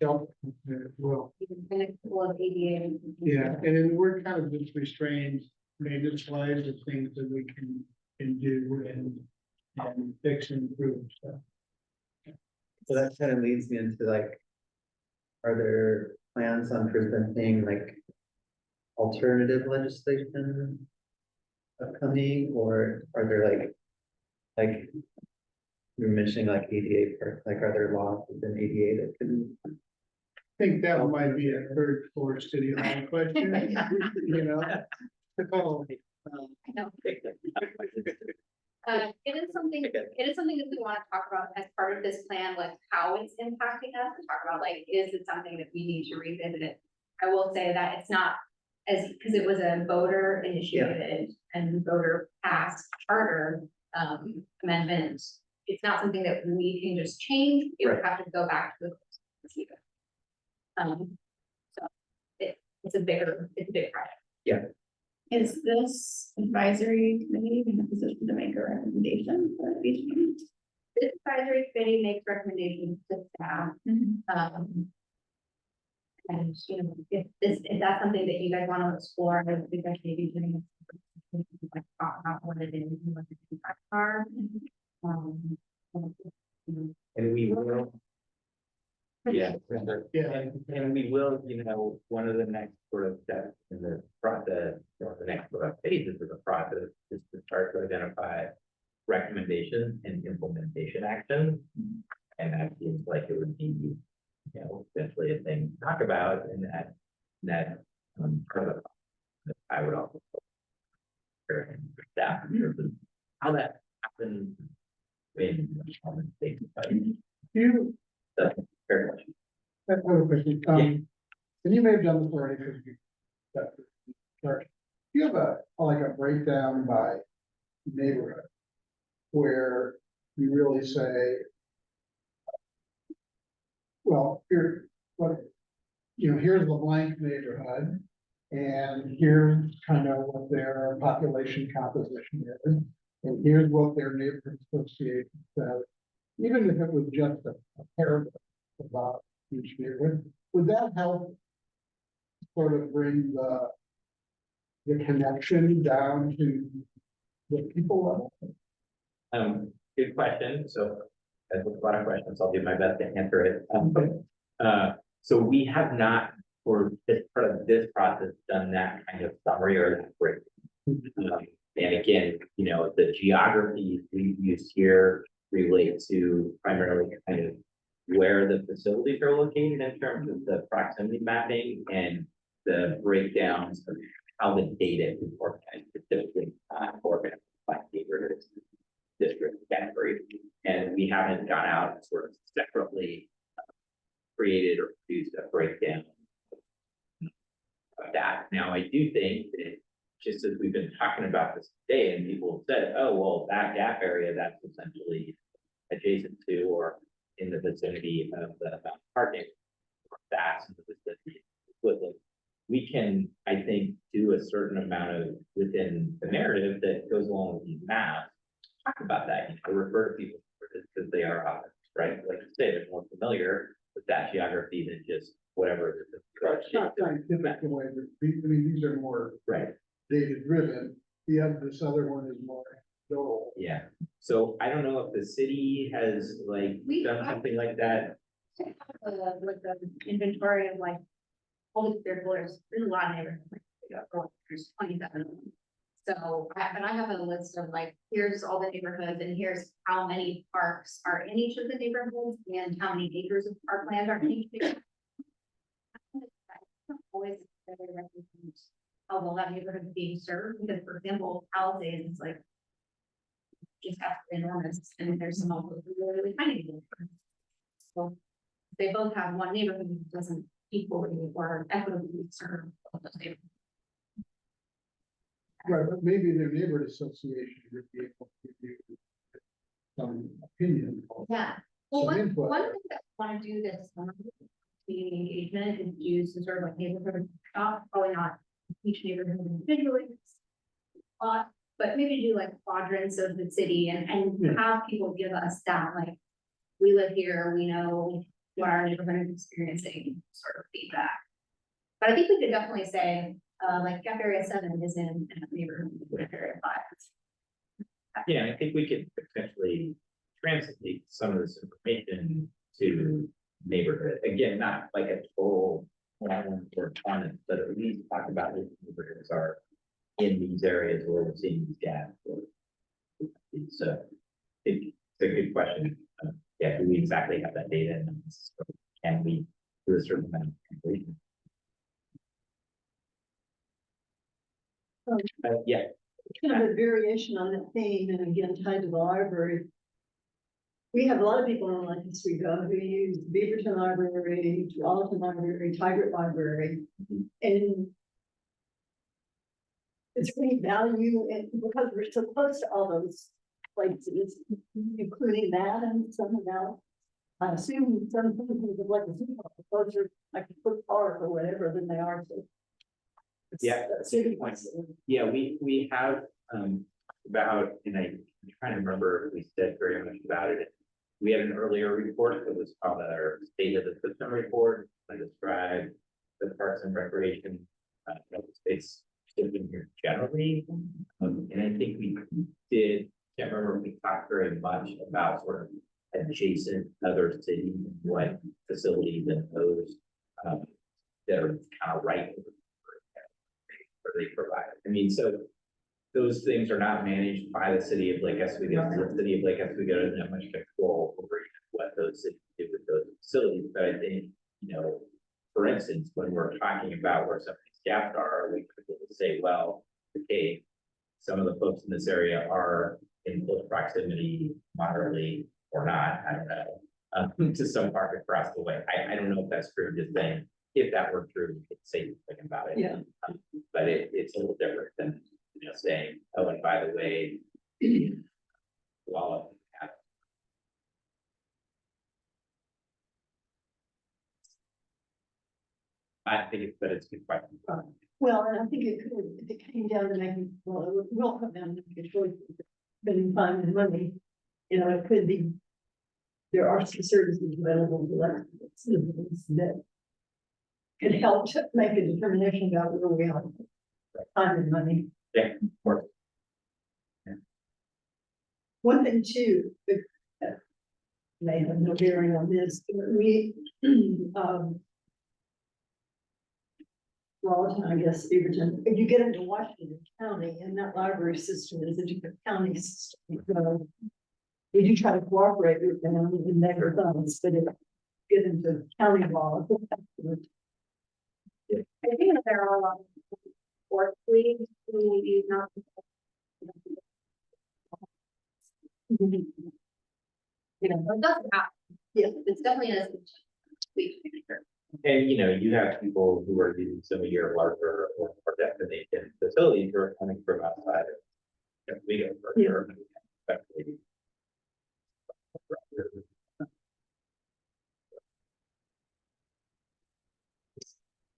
Shelter as well. And it's full of ADA. Yeah, and we're kind of just restrained maintenance wise of things that we can do and fix and improve stuff. So that kind of leads me into like, are there plans on presenting like alternative legislation upcoming, or are there like you were mentioning like ADA parts, like are there laws within ADA that can? I think that might be a third floor city hall question, Oh, I know. It is something that we want to talk about as part of this plan, like how it's impacting us, and talk about like, is it something that we need to revisit it? I will say that it's not because it was a voter initiated and voter passed charter amendment. It's not something that we can just change. It would have to go back to the so it's a big project. Is this advisory committee in a position to make a recommendation for each meeting? This advisory committee makes recommendations to staff. And if that's something that you guys want to explore, I would suggest maybe doing like talk about what it is and what the impacts are. And we will. Yeah. Yeah. And we will, one of the next sort of steps in the process, or the next sort of phases of the process is to start to identify recommendations and implementation actions. And that seems like it would be, essentially a thing to talk about, and that part of the, I would also share with staff in terms of how that happens in states. That's a fair question. I have a question. And you may have done this already because do you have like a breakdown by neighborhood where you really say, well, here's the blank neighborhood, and here's kind of what their population composition is, and here's what their neighborhood association says. Even if it was just a paragraph about each neighborhood, would that help sort of bring the connection down to the people level? Good question. So that's a lot of questions. I'll do my best to answer it. So we have not, for this part of this process, done that kind of summary or that breakdown. And again, the geography we use here relate to primarily kind of where the facilities are located in terms of the proximity mapping and the breakdowns of how the data is organized, specifically organized by neighborhoods, district categories. And we haven't gone out and sort of separately created or produced a breakdown of that. Now, I do think that just as we've been talking about this today, and people have said, oh, well, that gap area, that's essentially adjacent to or in the vicinity of the parking, or that's in the vicinity of the. We can, I think, do a certain amount of within the narrative that goes along with these maps, talk about that, refer to people because they are obvious, right? Like you say, they're more familiar with that geography than just whatever. It's not scientific in a way, but these are more data driven. This other one is more anecdotal. Yeah. So I don't know if the city has done something like that. With the inventory of Holy Spirit, there's a lot of neighborhoods. There's 27 of them. So, but I have a list of like, here's all the neighborhoods and here's how many parks are in each of the neighborhoods and how many acres of parkland are in each. neighborhood. Always really represent how well that neighborhood is being served, because for example, Palisades is like just absolutely enormous, and there's some also really, really tiny neighborhoods. So they both have one neighborhood that doesn't equally or equitably serve both those neighborhoods. Right, but maybe their neighborhood association would be able to give you some opinion. or Yeah, well, Some one input. thing that I want to do this summer, community engagement, is use some sort of like neighborhood shop, probably not each neighborhood individually. But maybe do like quadrants of the city and Yeah. have people give us that, like, we live here, we know what our neighborhood is experiencing, sort of feedback. But I think we could definitely say, like Gap Area 7 is in a neighborhood with Gap Area 5. Yeah, I think we could potentially translate some of this information to neighborhood. Again, not like a total one or comment, but at least talk about which neighborhoods are in these areas where we're seeing these gaps. So it's a good question. Yeah, do we exactly have that data? And can we do a certain amount of completion? Yeah, Kind of a variation on that theme, and again, tied to the library. We have a lot of people on Lincoln Street who use Beaverton Library, Tualatin Library, Tigert Library, and it's great value, and because we're so close to all those places, including that and some else. I assume some people would like to see closer, like a foot park or whatever, than they are to. Yeah, that's a good point. Yeah, we have, about, and I'm trying to remember if we said very much about it. We had an earlier report that was called our State of the System Report, that described the Parks and Recreation, space system here generally. And I think we did, can't remember if we talked very much about sort of adjacent other cities, and what facilities and those, that are kind of right where they provide. I mean, so those things are not managed by the city of Lake Oswego. The city of Lake Oswego doesn't have much control over what those cities do with those facilities. But I think, for instance, when we're talking about where some of these gaps are, we could say, well, okay, some of the folks in this area are in close proximity, moderately or not, I don't know, to some park across the way. I don't know if that's true, just saying, if that were true, we could say something about it. Yeah. But it's a little different than, saying, oh, and by the way, well, I think it's, but it's a good question. Well, and I think it could, if it came down to making, well, it will come down to making choices, spending time and money, it could be. There are some services available to elected citizens that can help to make a determination about where we are. Time and money. Yeah, of course. One thing too, that may have no bearing on this, we, well, I guess, Beaverton, if you get into Washington County, and that library system is a different county system. We do try to cooperate with them in their funds, but if you get into county law. I think that there are a lot of sports leagues who use not. It doesn't happen. Yeah. It's definitely a. And you have people who are using some of your larger or destination facilities who are coming from outside of Oswego for sure.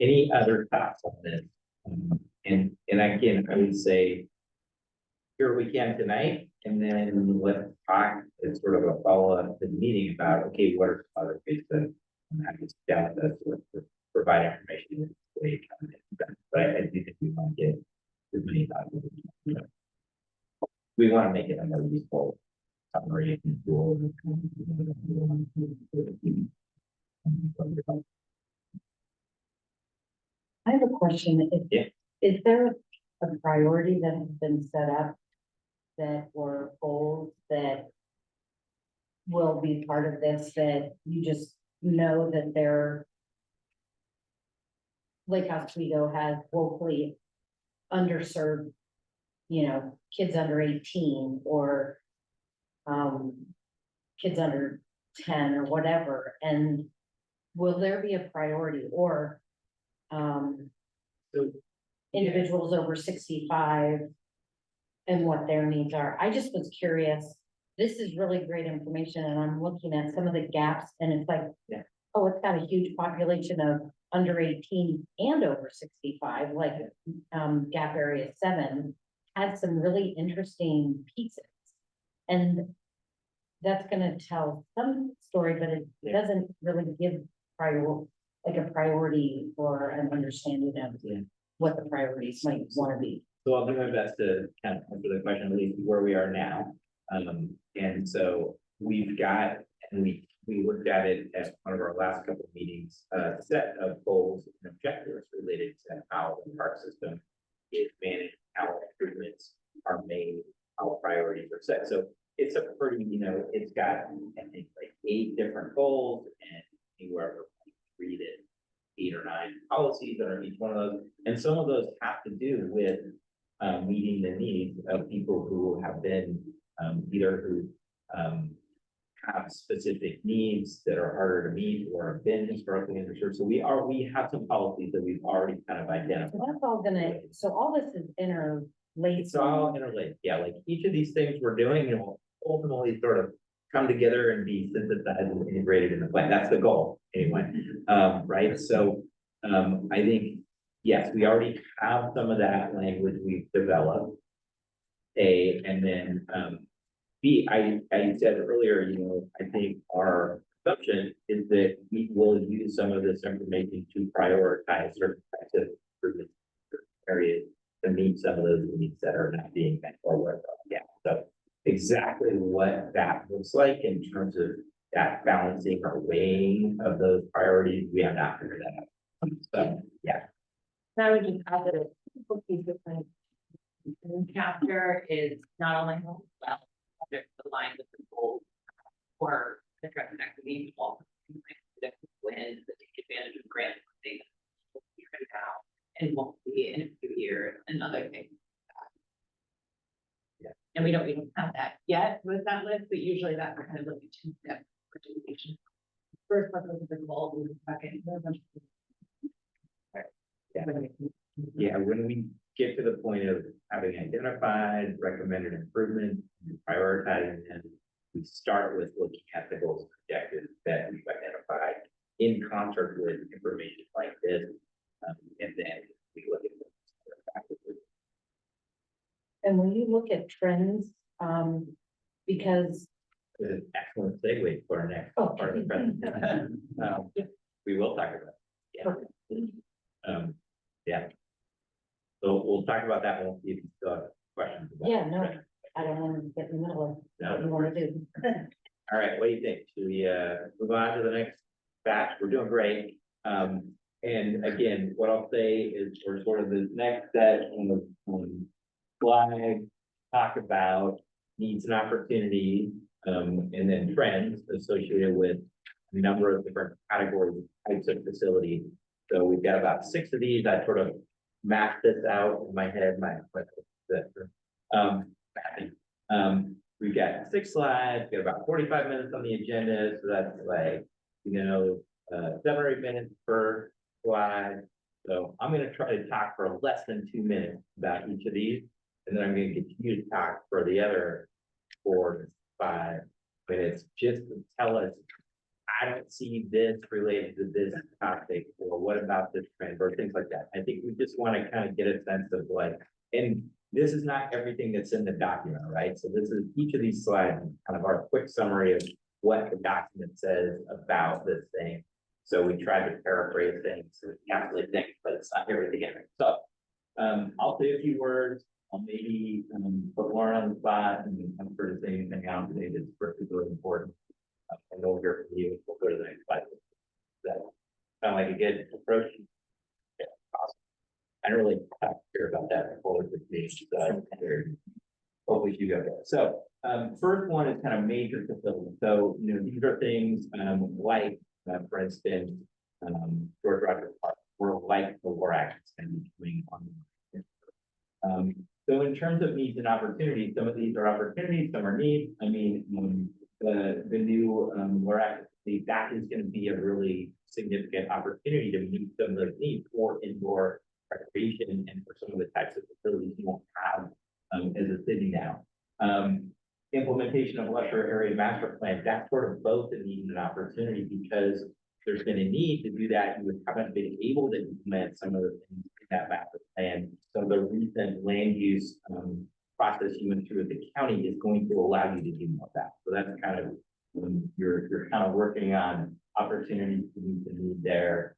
Any other thoughts on this? And again, I would say, here we can tonight, and then let's talk as sort of a follow-up to the meeting about, okay, what are some other ways to down with us to provide information in this way. But I do think we want to get as many thoughts as we can. We want to make it a more useful summary and tool. I have a question. Yeah. Is there a priority that has been set up that were goals that will be part of this, that you just know that they're Lake Oswego has woefully underserved, kids under 18 or kids under 10 or whatever, and will there be a priority or So, individuals over 65 and what their needs are? I just was curious. This is really great information, and I'm looking at some of the gaps, and it's like, Yeah. oh, it's got a huge population of under 18 and over 65, like gap area 7 has some really interesting pieces. And that's gonna tell some story, but it Yeah. doesn't really give a priority or an understanding of Yeah. what the priorities might wanna be. So I'll do my best to kind of answer the question, at least where we are now. And so we've got, and we looked at it at one of our last couple of meetings, a set of goals and objectives related to how the park system is managed, how improvements are made, how priorities are set. So it's a pretty, it's got, I think, like 8 different goals and anywhere from 3 to 8 or 9 policies that are each one of those. And some of those have to do with meeting the needs of people who have been either who have specific needs that are harder to meet or have been historically underserved. So we have some policies that we've already kind of identified. So that's all so all this is interlaced. It's all interlinked, yeah, like each of these things we're doing, will ultimately sort of come together and be synthesized and integrated in the plan. That's the goal, anyway. Right, so, I think, yes, we already have some of that language we've developed. And then, B, I said earlier, I think our assumption is that we will use some of this information to prioritize certain types of improvement areas to meet some of those needs that are not being met or worked on. Yeah, so exactly what that looks like in terms of that balancing or weighing of those priorities, we have not figured that out. So, yeah. I would just add that a piece of chapter is not only well, subject to the line with the goals for the direct equity, but also when the take advantage of grant funding right now and won't be in a few years and other things. Yeah. And we don't have that yet with that list, but usually that's kind of like a 2-step participation. First, let's look at the goals, and the second, there's a bunch of. Yeah. Yeah, when we get to the point of having identified recommended improvements and prioritizing them, we start with looking at the goals and objectives that we've identified in concert with information like this. And then we look at them. And when you look at trends, because It's an excellent segue for our next Oh. part of the presentation. We will talk about it. Yeah. Yeah. So we'll talk about that when we still have questions. About yeah, no, it. I don't want to get in the middle of No. what you want to do. All right, what do you think? Should we move on to the next batch? We're doing great. And again, what I'll say is for sort of the next set of slide, talk about needs and opportunities, and then trends associated with a number of different categories, types of facilities. So we've got about 6 of these. I sort of mapped this out in my head, we've got 6 slides, we've got about 45 minutes on the agenda, so that's like, 7 or 8 minutes per slide. So I'm gonna try to talk for less than 2 minutes about each of these, and then I'm gonna get you to talk for the other 4 to 5 minutes, just to tell us, I don't see this related to this topic, or what about this trend, or things like that. I think we just want to kind of get a sense of like, and this is not everything that's in the document, right? So this is each of these slides, kind of our quick summary of what the document says about this thing. So we try to paraphrase things and encapsulate things, but it's not everything in it. So I'll say a few words. I'll maybe put Lauren on the spot and I'm sure to say anything out today that's particularly important. And we'll hear from you. We'll go to the next slide. Does that sound like a good approach? Yeah, awesome. I don't really care about that before. change. Hopefully you go there. So, first one is kind of major facilities. So, these are things, like, for instance, George Rogers Park, or like the War Act is going to be doing on the. So in terms of needs and opportunities, some of these are opportunities, some are needs. I mean, the new, War Act, that is going to be a really significant opportunity to meet some of those needs for indoor recreation and for some of the types of facilities you won't have as a city now. Implementation of lesser area master plan, that's sort of both a need and an opportunity because there's been a need to do that. You haven't been able to implement some of the things in that master plan. So the recent land use process you went through at the county is going to allow you to do more of that. So that's kind of, you're kind of working on opportunities to meet the need there.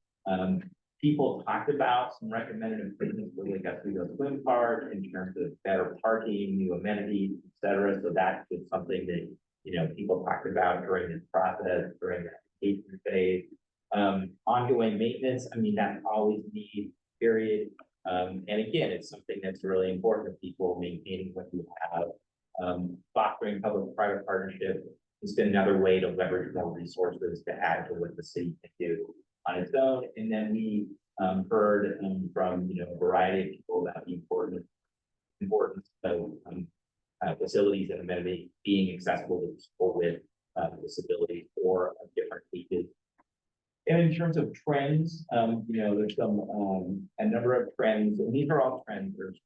People talked about some recommended improvements for Lake Oswego Swim Park in terms of better parking, new amenities, et cetera. So that's just something that, people talked about during this process, during the application phase. Ongoing maintenance, I mean, that's always need, period. And again, it's something that's really important to people, maintaining what you have. Fostering public-private partnership has been another way to leverage more resources to add to what the city can do on its own. And then we heard from a variety of people about the importance of facilities and amenities being accessible to people with disabilities or different ages. And in terms of trends, there's some a number of trends, and these are all trends. There's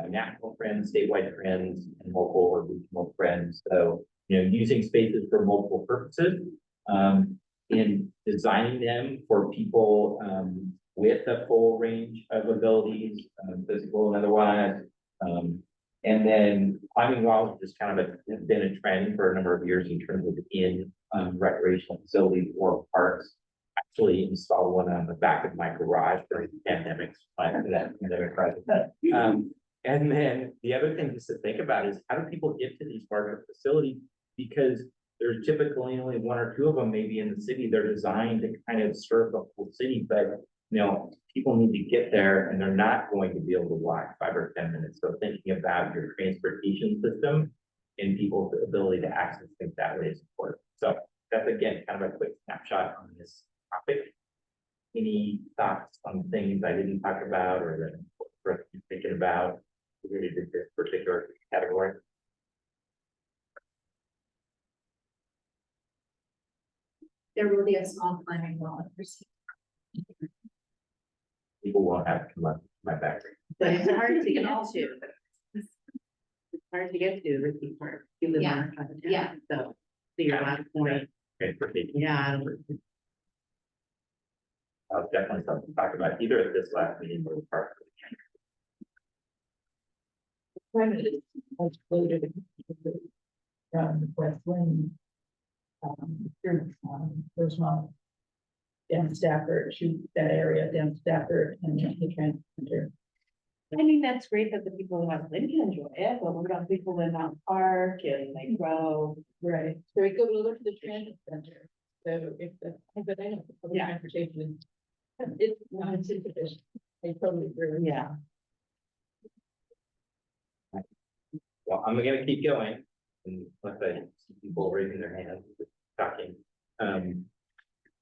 national trends, statewide trends, and local or regional trends. So using spaces for multiple purposes, in designing them for people with a full range of abilities, physical and otherwise. And then climbing walls has kind of been a trend for a number of years in terms of recreational facilities or parks. Actually installed one on the back of my garage during the pandemic. And then the other thing just to think about is how do people get to these larger facilities? Because there's typically only one or two of them maybe in the city. They're designed to kind of serve the whole city, but people need to get there and they're not going to be able to walk 5 or 10 minutes. So thinking about your transportation system and people's ability to access things that way is important. So that's again kind of a quick snapshot on this topic. Any thoughts on things I didn't talk about or that we're thinking about related to this particular category? There will be a small climbing wall. People won't have to come up my back. But it's hard to get to. It's hard to get to Ricky Park. You live on our side of town. Yeah. So your last point. Yeah. Definitely something to talk about either at this last meeting or the park. From West Wing. There's one. Down Stafford, shoot that area down Stafford and the transit center. I mean, that's great that the people in West Lynn can enjoy it, but we've got people in Mount Park and Lake Grove. Right. So we go to the transit center. So if the, but I know the public transportation is, it's not insufficient. I totally agree. Yeah. Well, I'm gonna keep going and let the people raising their hands, talking.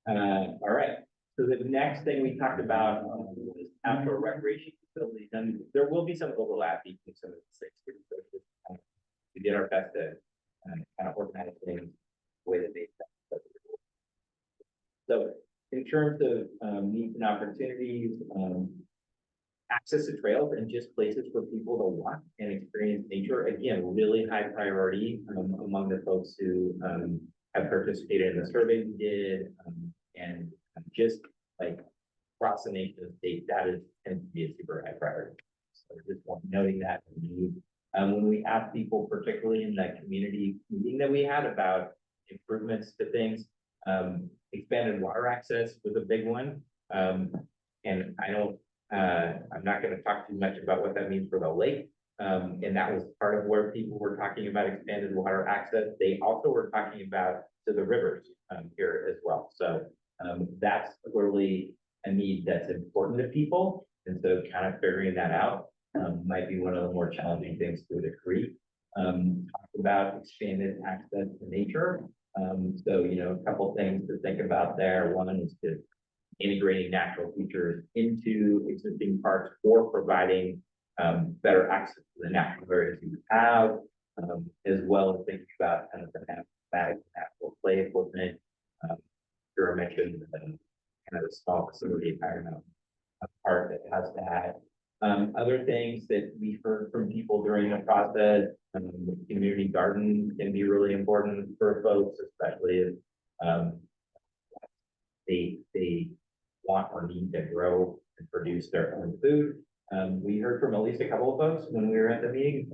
All right. So the next thing we talked about was outdoor recreation facilities, and there will be some overlap between some of the things. So we did our best to kind of organize things the way that they. So in terms of needs and opportunities, access to trails and just places for people to walk and experience nature, again, really high priority among the folks who have participated in the survey we did, and just like across the nation of state, that is tends to be a super high priority. So just noting that need. When we ask people, particularly in that community meeting that we had about improvements to things, expanded water access was a big one. And I'm not going to talk too much about what that means for the lake. And that was part of where people were talking about expanded water access. They also were talking about to the rivers here as well. So that's really a need that's important to people. And so kind of figuring that out. might be one of the more challenging things to a degree. Talk about expanded access to nature. So, a couple things to think about there. One is to integrating natural features into existing parks or providing better access to the natural areas you have, as well as thinking about kind of the natural play equipment. Dura mentioned kind of a small facility environment, a park that has that. Other things that we heard from people during the process, the community garden can be really important for folks, especially if they want or need to grow and produce their own food. We heard from at least a couple of folks when we were at the meeting.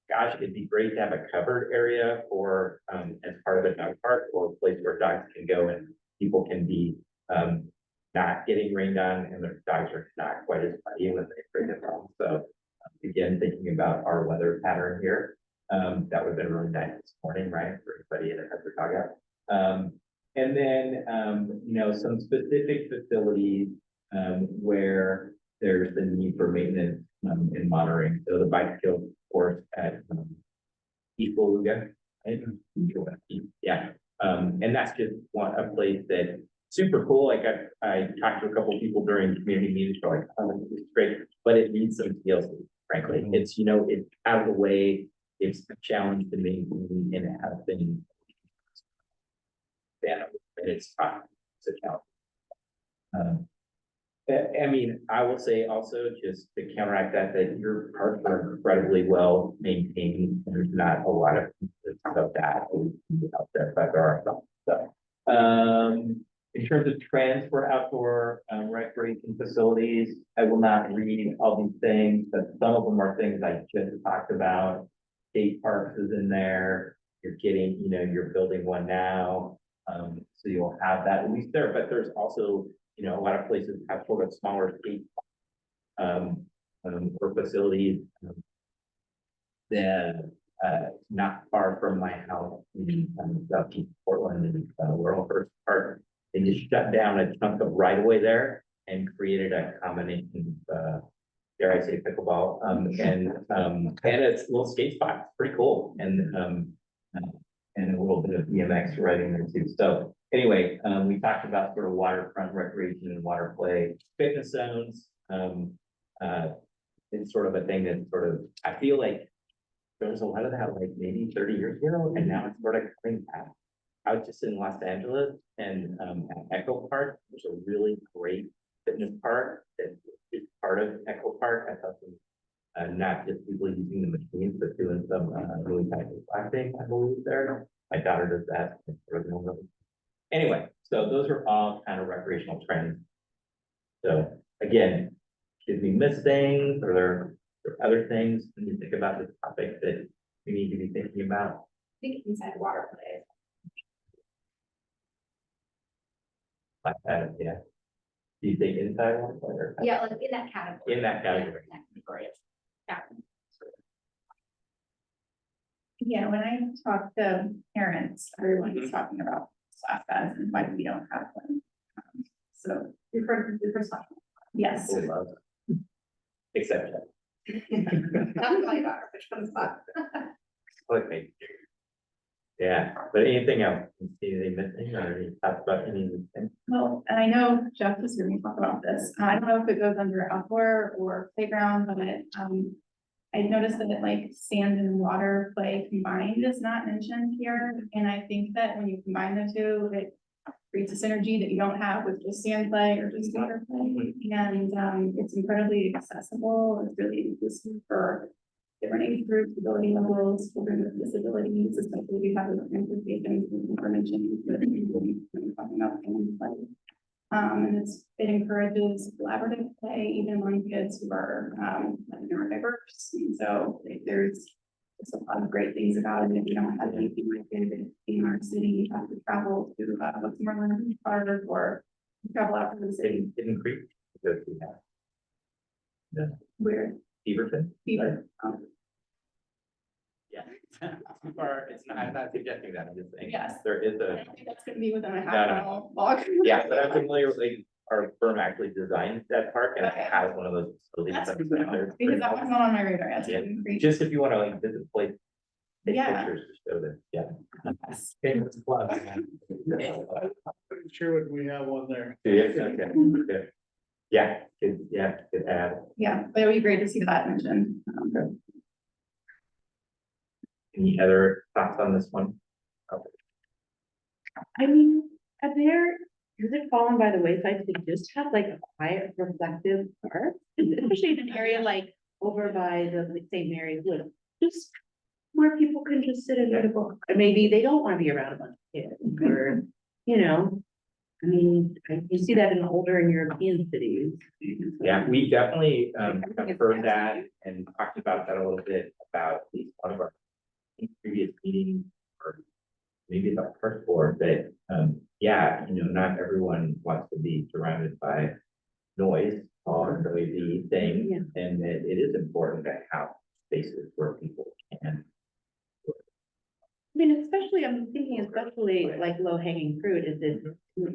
Gosh, it'd be great to have a covered area for as part of a dog park or a place where dogs can go and people can be not getting rained on and their dogs are not quite as muddy when they bring them home. So again, thinking about our weather pattern here, that would have been really nice this morning, right? For everybody that has their dog out. And then, some specific facilities where there's the need for maintenance and monitoring. So the bicycle course at East Beluga, yeah. And that's just a place that super cool. Like I talked to a couple of people during community meetings, they're like, oh, this is great, but it needs some TLC, frankly. It's, it's out of the way. It's a challenge to maintain and it has been. And it's tough. It's a challenge. I mean, I will say also just to counteract that your parks are incredibly well maintained. There's not a lot of that out there, but there are some. So, in terms of trends for outdoor recreation facilities, I will not read all these things, but some of them are things I just talked about. State parks is in there. You're getting, you're building one now. So you'll have that at least there, but there's also, a lot of places have sort of smaller skate or facilities that not far from my house in southeast Portland and World First Park. They just shut down a chunk of right away there and created a combination of dare I say pickleball and it's a little skate spot. It's pretty cool. And a little bit of BMX riding there too. So anyway, we talked about sort of waterfront recreation and water play, fitness zones. It's sort of a thing that sort of, I feel like there was a lot of that like maybe 30 years ago, and now it's sort of coming back. I was just in Los Angeles and at Echo Park, there's a really great fitness park that is part of Echo Park. I thought not just people using the machines, but doing some really tight acting, I believe there. My daughter does that. Anyway, so those are all kind of recreational trends. So again, did we miss things? Or there other things when you think about this topic that we need to be thinking about? I think inside water play. Like that, yeah. Do you think inside one player? Yeah, like in that category. In that category. Yeah, in that category. Yeah. Yeah, when I talk to parents, everyone's talking about slash pads and why we don't have one. So, Your first one. yes. Really love it. Except that. Not my daughter, which one's that? Okay. Yeah, but anything else? Anything missing or any thoughts about any of these things? Well, and I know Jeff is going to talk about this. I don't know if it goes under outdoor or playground, but I noticed that like sand and water play combined is not mentioned here. And I think that when you combine the two, it creates a synergy that you don't have with just sand play or just water play. And it's incredibly accessible. It's really inclusive for different age groups, ability levels, children with disabilities, especially if you have those implications and information that we're talking about sand play. And it encourages collaborative play even among kids who are neurodiverse. And so there's a lot of great things about it. If you don't have anything like it in our city, you have to travel to Westmoreland Park or travel out from the city. Hidden Creek. Go through that. Yeah. Where Beaverton. Beaver. Yeah. Too far. It's not. I'm not suggesting that. I'm just saying. Yes. There is I a. don't think that's gonna be within a half mile walk. Yeah, but I'm familiar with like our firm actually designed that park and it Okay. has one of those facilities. That's that's good to know, there. because that was not on my radar yet. Yeah. Just if you wanna like visit the place. Take Yeah. pictures to show that, yeah. Okay, that's a plus. I'm sure what we have one there. Yeah, okay, good. Yeah, good add. Yeah, but it would be great to see that mentioned. Any other thoughts on this one? I mean, are there, has it fallen by the wayside to just have like a quiet, reflective park? Especially in an area like over by the St. Mary's Wood, just where people can just sit and read a book, and maybe they don't wanna be around a bunch of kids, or, you know. I mean, you see that in older and European cities. Yeah, we definitely I think it's heard that and talked about that a little bit about at least one of our previous meetings, or maybe the first board, that yeah, not everyone wants to be surrounded by noise or noisy things, Yeah. and that it is important to have spaces where people can. I mean, especially, I'm thinking especially like low hanging fruit, is it, it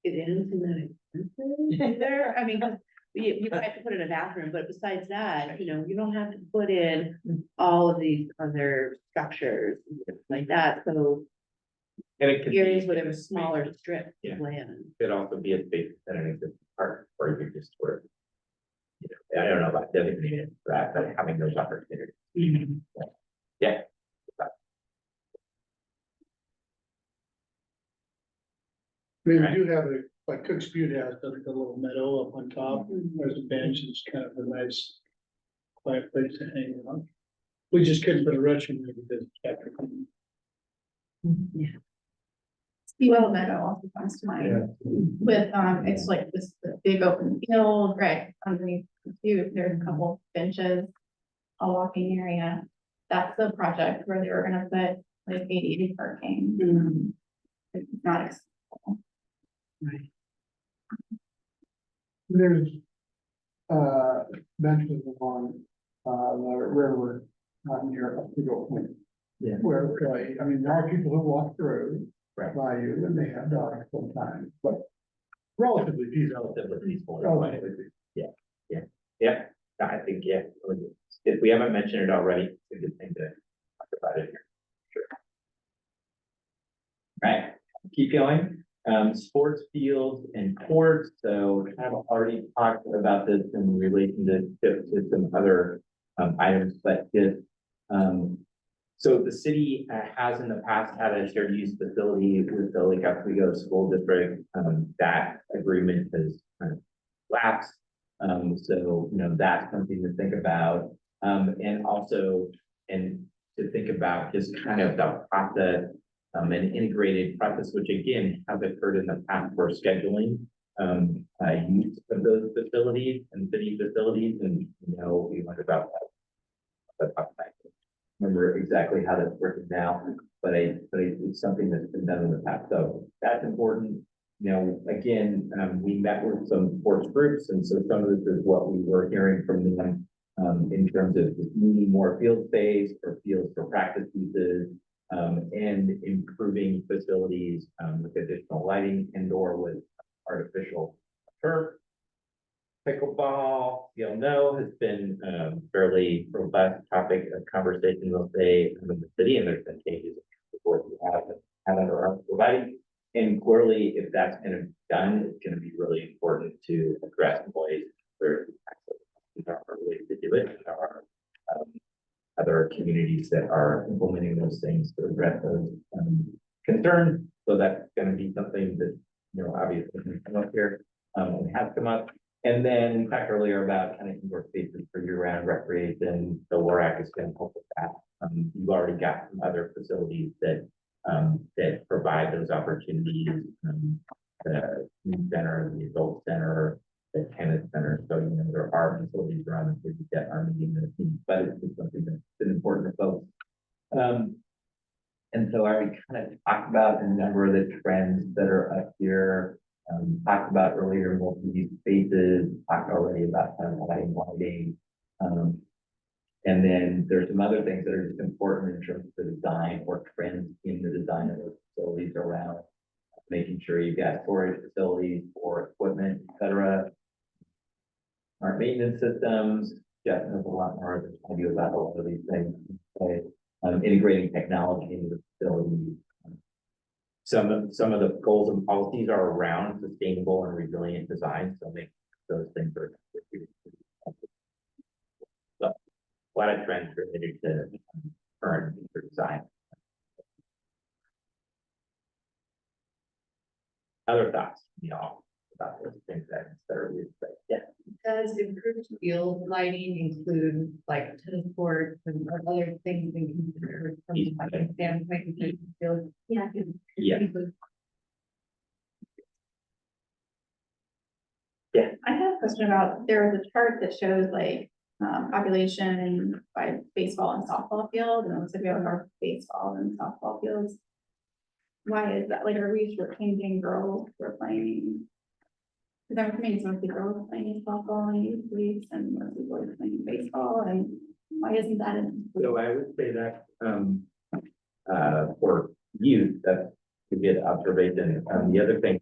isn't that expensive there, I mean, 'cause you might have to put in a bathroom, but besides that, you don't have to put in all of these other structures and stuff like that, so And it could areas where there was smaller strips Yeah. of land. could also be a space in an existing park, or you could just sort of. I don't know about designating it for that, but having those opportunities. Yeah. I mean, we do have a, like Cook's Butte has, like a little meadow up on top, there's a bench, it's kind of a nice quiet place to hang out. We just couldn't put a restroom there because it's chapter. Steel Meadow also comes to mind. With, it's like this big open field, right, underneath the view, there's a couple benches, a walking area. That's the project where they were gonna put like ADA parking. It's not accessible. There's, benches along, the river, not near up to go point. Yeah. Where, I mean, there are people who walk through. Right. By you, and they have dogs sometimes, but relatively peaceful. Relatively peaceful. Relatively. Yeah, I think, yeah, if we haven't mentioned it already, it's a good thing to talk about it here. Sure. Right, keep going. Sports fields and courts, so kind of already talked about this in relation to some other items, but just so the city has in the past had a shared use facility with the Lake Oswego School District. That agreement has kind of lapsed. So, that's something to think about. And also, and to think about just kind of the process, an integrated process, which again has occurred in the past for scheduling use of those facilities and city facilities, and we learned about that. Remember exactly how that's working now, but it's something that's been done in the past, so that's important. Again, we met with some sports groups, and so some of this is what we were hearing from them in terms of just needing more field space or fields for practice uses, and improving facilities with additional lighting indoor with artificial turf. Pickleball, has been a fairly robust topic of conversation, we'll say, in the city, and there's been changes before we have under our providing. And clearly, if that's gonna be done, it's gonna be really important to address noise. There are ways to do it. There are other communities that are implementing those things to address those concerns. So that's gonna be something that, obviously can come up here and has come up. And then we talked earlier about kind of indoor spaces for year-round recreation. The WARAC is going to help with that. You've already got some other facilities that provide those opportunities. The youth center, the adult center, the tennis center. So there are facilities around the city that are meeting those needs, but it's something that's been important to folks. And so I already kind of talked about a number of the trends that are up here. Talked about earlier multi-use spaces, talked already about kind of lighting. And then there's some other things that are just important in terms of the design or trends in the design of those facilities around making sure you've got storage facilities for equipment, et cetera. Smart maintenance systems, Jeff knows a lot more than I do about all of these things. Okay. Integrating technology into the facility. Some of the goals and policies are around sustainable and resilient design, so make those things are. So, a lot of trends related to current future design. Other thoughts, about those things that are used, but yeah. Does improved field lighting include like tennis courts and other things being considered from the lighting standpoint? Because field- Yeah. Yeah. I have a question about, there was a chart that shows like, population by baseball and softball field, and it looks like we have more baseball than softball fields. Why is that? Like, are we changing girls who are playing? Because I'm assuming it's mostly girls playing softball and youth leagues and mostly boys playing baseball, and why isn't that in? So I would say that, for youth, that's a good observation. The other thing.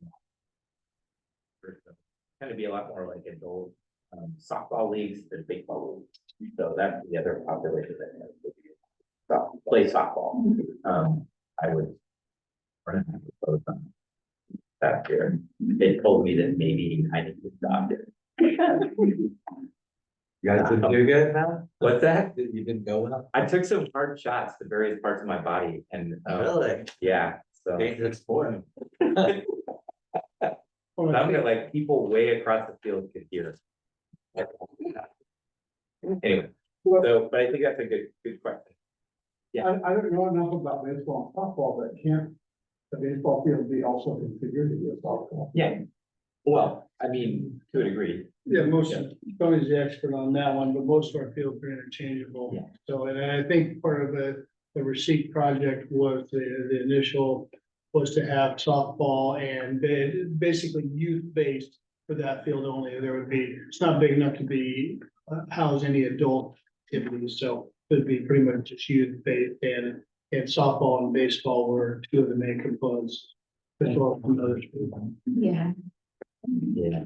Kind of be a lot more like adult, softball leagues than baseball leagues. So that's the other population that play softball. I would. Propose on that here. They told me that maybe I need to stop it. You guys didn't do good now? What's that? You didn't go enough? I took some hard shots to various parts of my body and, Really? yeah, so. Dangerous sport. I'm gonna like people way across the field could hear. Anyway, so, but I think that's a good question. I don't know enough about baseball and softball, but can't the baseball field be also configured to be a softball? Yeah, well, I mean, to a degree. Yeah, most, Yeah. Tony's the expert on that one, but most of our fields are interchangeable. Yeah. So, and I think part of the receipt project was the initial was to have softball and basically youth-based for that field only. There would be, it's not big enough to be house any adult activities, so it'd be pretty much just youth-based, and softball and baseball were two of the main components. Baseball from other people. Yeah. Yeah.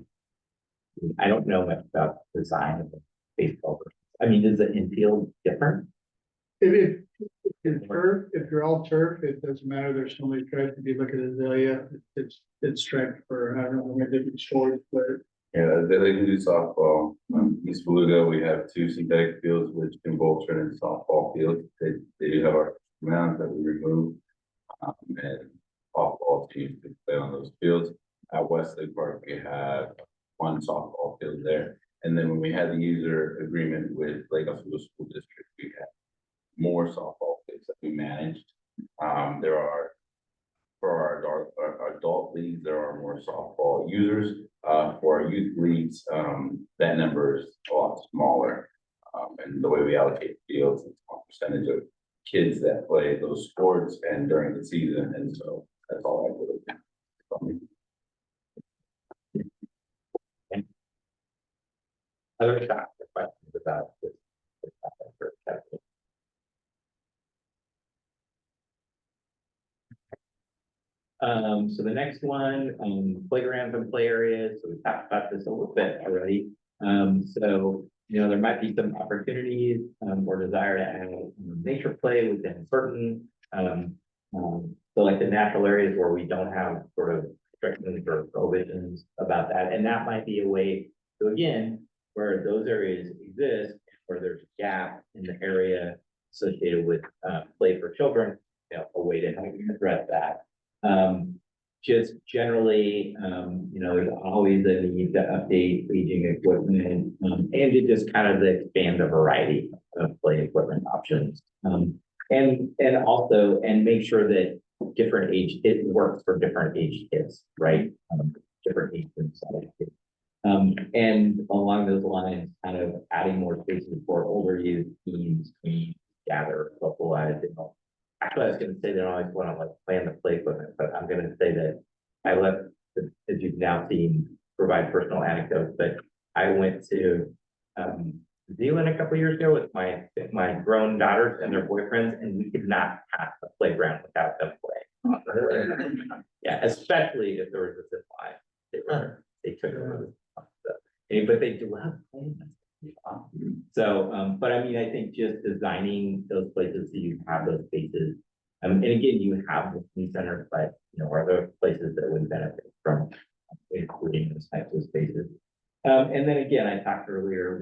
I don't know much about the design of the baseball. I mean, is the infield different? If turf, if you're all turf, it doesn't matter. There's so many stripes. If you look at Azalea, it's striped for, I don't know, maybe different shorts, but Yeah, they can do softball. East Beluga, we have 2 synthetic fields which can both turn into softball fields. They do have our mounds that we remove. And softball teams can play on those fields. At Westlake Park, we have 1 softball field there. And then when we had the user agreement with Lake Oswego School District, we had more softball fields that we managed. There are, for our adult leagues, there are more softball users. For our youth leagues, that number is a lot smaller. And the way we allocate fields, it's a percentage of kids that play those sports and during the season, and so that's all I would. Other shots or questions about this? So the next one, playgrounds and play areas, so we talked about this a little bit already. So, there might be some opportunities, or desire to add nature play within certain, so like the natural areas where we don't have sort of restrictions or prohibitions about that, and that might be a way to, again, where those areas exist, where there's a gap in the area associated with, play for children, a way to help address that. Just generally, there's always a need to update aging equipment, and to just kind of expand the variety of play equipment options. And also, make sure that different age, it works for different age kids, right? Different age and size kids. And along those lines, kind of adding more spaces for older youth, teens, tweens, gather, socialize, Actually, I was gonna say they don't always want to like plan the play equipment, but I'm gonna say that I let, as you've now seen, provide personal anecdotes, but I went to New Zealand a couple years ago with my grown daughters and their boyfriends, and we could not pass the playground without them playing. Yeah, especially if there was a zip line, they took it. But they do have. So, but I mean, I think just designing those places so you have those spaces. And again, you have the community center, but are there places that would benefit from including those types of spaces? And then again, we talked earlier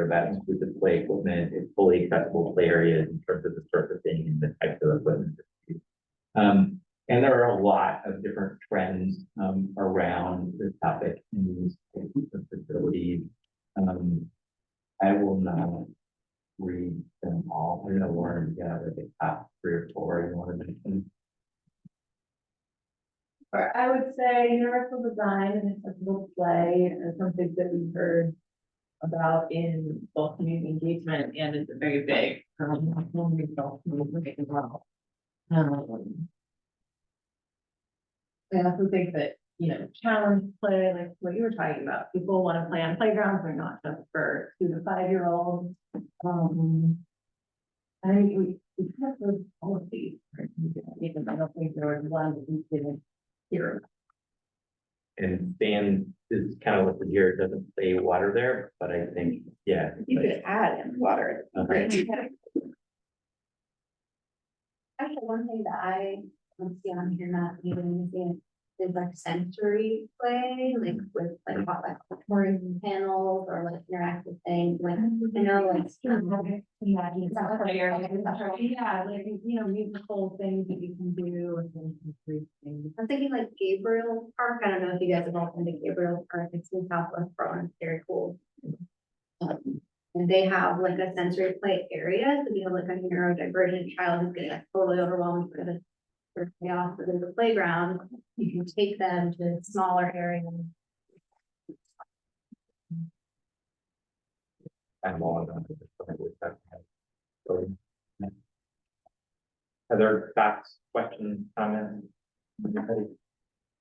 about inclusive play equipment, and fully accessible play areas in terms of the surfacing and the types of equipment. And there are a lot of different trends around this topic in these types of facilities. I will not read them all. I'm gonna learn together the top 3 or 4 in order to mention. Or I would say universal design and accessible play are something that we've heard about in both community engagement and it's a very big, regional movement as well. I also think that, challenge play, like what you were talking about, people want to play on playgrounds, they're not just for 2 to 5-year-olds. I think we have those policies, right? Even I don't think there was one that we didn't hear. And Dan is kind of listed here, it doesn't say water there, but I think, yeah. You could add in water. Okay. Actually, one thing that I would see on here not even is like sensory play, like with like tourism panels or like interactive things, like, I know like. Yeah, like, musical things that you can do and things. I'm thinking like Gabriel Park, I don't know if you guys have all been to Gabriel Park, it's in Southwest Portland, it's very cool. And they have like a sensory play area, so you have like a neurodivergent child who's getting like totally overwhelmed with it. For chaos within the playground, you can take them to smaller areas. I'm all on it. Other thoughts, questions, comments?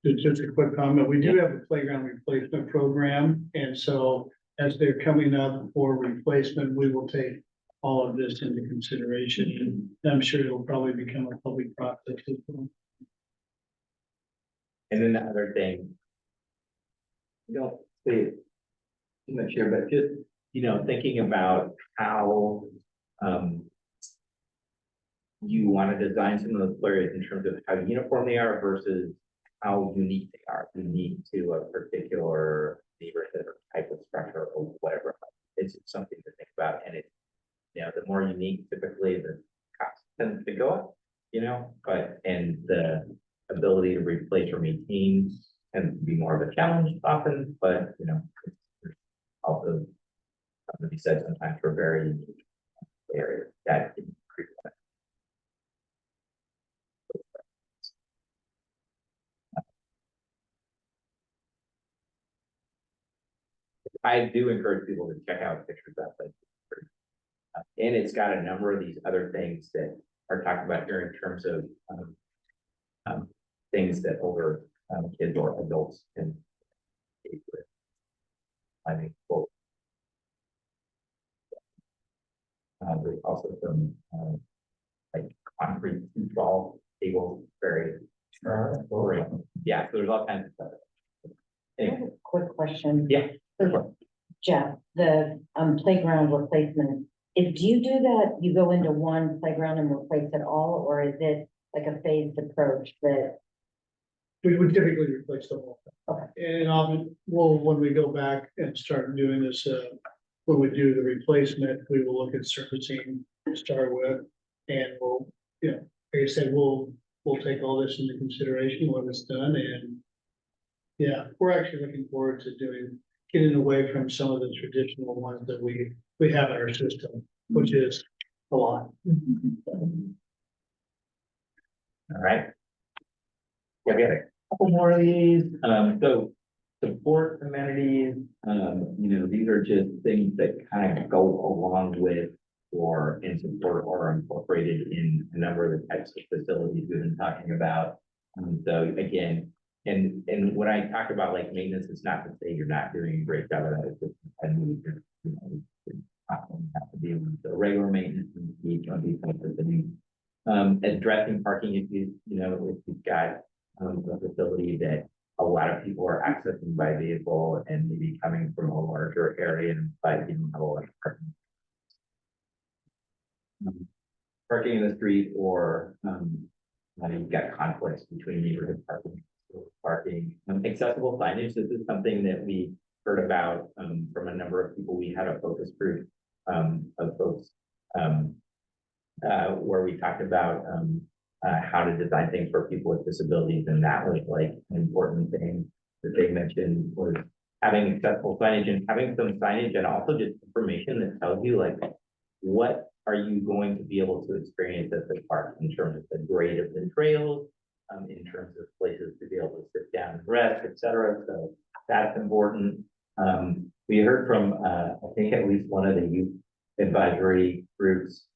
Just a quick comment, we do have a playground replacement program, and so as they're coming up for replacement, we will take all of this into consideration, and I'm sure it'll probably become a public process as well. And then the other thing. You don't say too much here, but just, thinking about how, you want to design some of those areas in terms of how uniform they are versus how unique they are, unique to a particular neighborhood or type of structure or whatever. It's something to think about, and it's, the more unique, typically the cost tends to go up, but, and the ability to replace or maintain tends to be more of a challenge often, but, there's also something to be said sometimes for very unique areas that can create that. I do encourage people to check out pictures of that place. And it's got a number of these other things that are talked about here in terms of things that older kids or adults can engage with. I mean, well, there's also some like concrete ball tables, very yeah. So there's all kinds of stuff. I have a quick question. Yeah. Jeff, the playground replacement, do you do that, you go into one playground and replace it all, or is it like a phased approach that? We would typically replace the whole thing. Okay. And often, when we go back and start doing this, when we do the replacement, we will look at surfacing to start with. And we'll, like I said, we'll take all this into consideration when it's done, and yeah, we're actually looking forward to getting away from some of the traditional ones that we have in our system, which is a lot. All right. Yeah, we had a couple more of these. So support amenities, these are just things that kind of go along with or in support or incorporated in a number of the types of facilities we've been talking about. So again, and when I talk about like maintenance, it's not to say you're not doing a great job of that. It's just, you have to deal with the regular maintenance and each of these types of things. Addressing parking issues, you know, if you've got, a facility that a lot of people are accessing by vehicle and maybe coming from a larger area and but you don't have a lot of parking. Parking in the street or, you've got conflicts between neighborhood parking, accessible signage. This is something that we heard about, from a number of people. We had a focus group, of folks, where we talked about, how to design things for people with disabilities, and that was like an important thing that they mentioned was having accessible signage and having some signage and also just information that tells you like what are you going to be able to experience at the park in terms of the grade of the trails, in terms of places to be able to sit down and rest, etc. So that's important. We heard from, I think at least one of the youth advisory groups,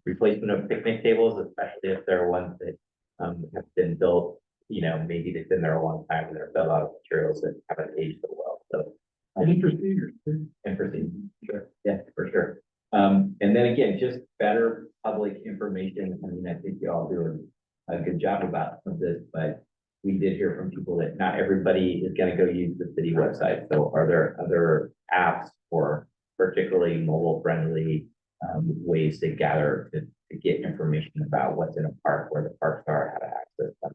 replacement of picnic tables, especially if they're ones that have been built, you know, maybe they've been there a long time and they're built out of materials that haven't aged so well. So And procedures. and procedures, sure, yeah, for sure. And then again, just better public information. I mean, I think you all do a good job about some of this, but we did hear from people that not everybody is gonna go use the city website. So are there other apps or particularly mobile-friendly ways to gather, to get information about what's in a park, where the parks are, how to access them,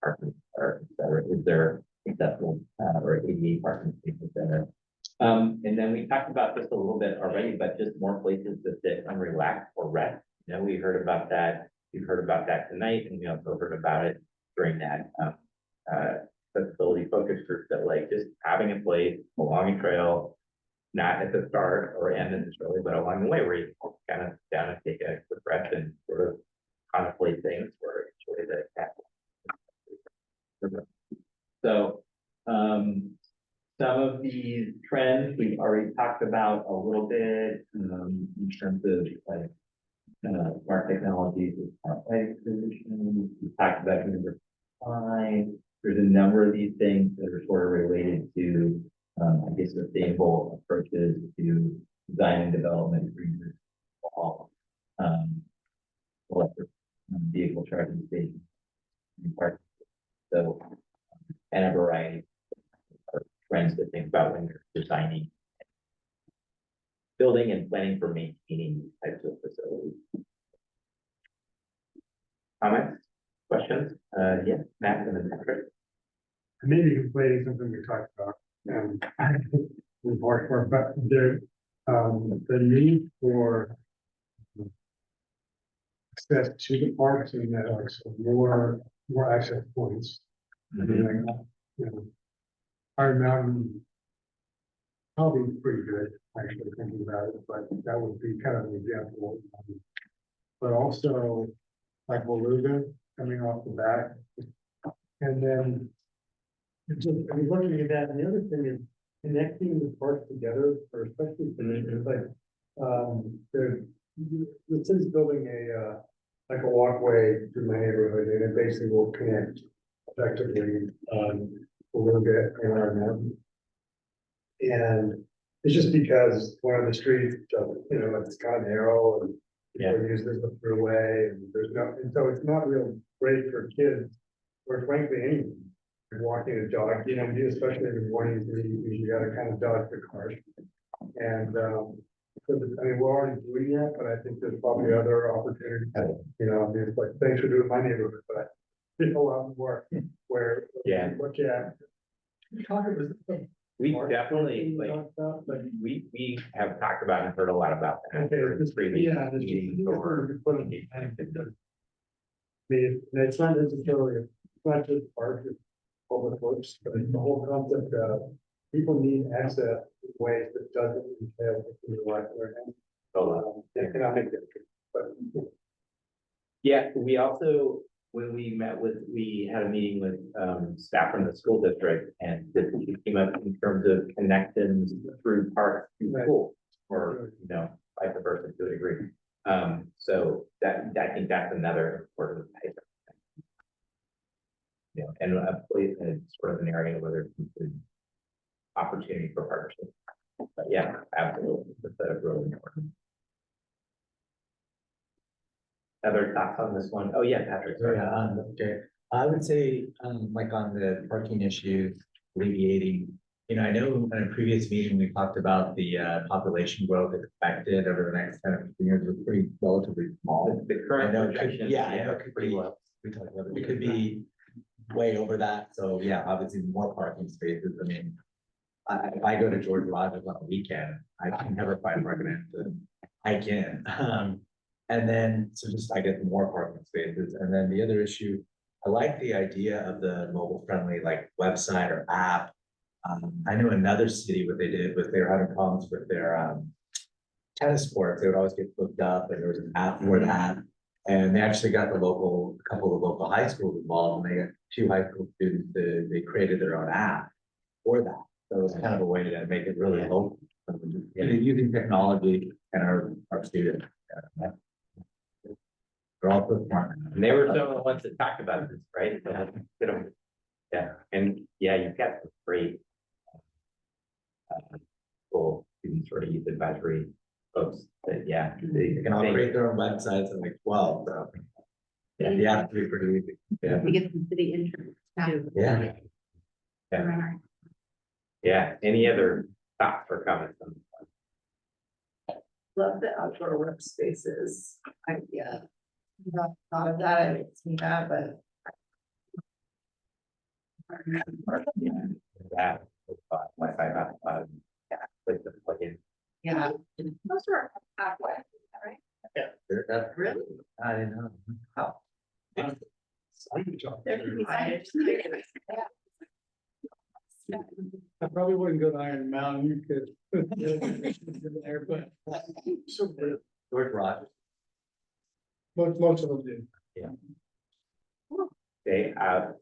parking, or et cetera? Is there accessible or ADA parking spaces there? And then we talked about this a little bit already, but just more places to sit and relax or rest. You know, we heard about that. We've heard about that tonight, and we also heard about it during that facility focus group, that like just having a place along a trail, not at the start or end necessarily, but along the way where you can kind of sit down and take a quick breath and sort of contemplate things or enjoy the cat. So, some of these trends we've already talked about a little bit, in terms of like, smart technologies with smart lighting solutions. We talked about number 5. There's a number of these things that are sort of related to, I guess, sustainable approaches to design and development, green wall, electric vehicle charging stations, and parks. So, and a variety of trends to think about when you're designing, building, and planning for maintaining these types of facilities. Comments, questions? Yeah, Matt and then Patrick. I may be conflating something we talked about, in part for, but the need for access to the parks and meadows, so more access points. I mean, like, you know, Iron Mountain probably pretty good, actually thinking about it, but that would be kind of an example. But also like Beluga coming off the back. And then it's just, I mean, looking at that, and the other thing is connecting the parts together, or especially for me, it's like, the city's building a, like a walkway through my neighborhood, and it basically will connect effectively, Beluga and our mountain. And it's just because one of the streets, you know, it's kind of narrow and people use this as a throughway, and there's no, and so it's not real great for kids, or frankly, anyone. Walking a jog, you know, especially in the mornings, you gotta kind of dodge the cars. And, so, I mean, we're already doing that, but I think there's probably other opportunities, you know, I mean, it's like, thanks for doing my neighborhood, but there's a lot more where. Look at. We definitely, like, we have talked about and heard a lot about that. It's not necessarily, it's not just park, it's public works, but it's the whole concept of people need access in ways that doesn't entail in your life or economic district. But yeah, we also, when we had a meeting with staff from the school district, and this came up in terms of connections through parks to school, or, you know, vice versa to a degree. So that, I think that's another important type of thing. You know, and a place in sort of an area where there's good opportunity for partnership. But yeah, absolutely, that's really important. other thoughts on this one? Oh, yeah, Patrick. sorry. Okay, I would say, like on the parking issues, alleviating. I know in a previous meeting, we talked about the population growth expected over the next 10 or 15 years was pretty relatively small. The current I know it could- projections, yeah, I know it could pretty be- low. We talked about it, it could be way over that, so yeah, obviously more parking spaces, I mean. If I go to George Rogers on a weekend, I can never find parking to hike in. And then, so just I get more parking spaces, and then the other issue, I like the idea of the mobile friendly like website or app. I know another city, what they did was they were having problems with their tennis courts, they would always get booked up, and there was an app for that. And they actually got a couple of local high schools involved, and they got 2 high school students, they created their own app for that. So it's kind of a way to make it really local, using technology and our students. They're all so smart. And they were some of the ones that talked about this, right? Yeah, and yeah, you've got some great. Full student sort of youth advisory folks that, yeah. They can operate their own websites in like 12, so. Yeah, the app is pretty easy. Yeah. We get some city insurance too. Yeah. Yeah, any other thoughts or comments on this one? Love the outdoor workspaces idea. Not thought of that, I didn't see that, but. That, Wi-Fi hotspot, yeah, place to plug in. Yeah. Those are halfway, is that right? That's Really? I didn't know. How? There could be signage. I probably wouldn't go to Iron Mountain because. There, but. So, George Rogers. most of them do. Okay, I'm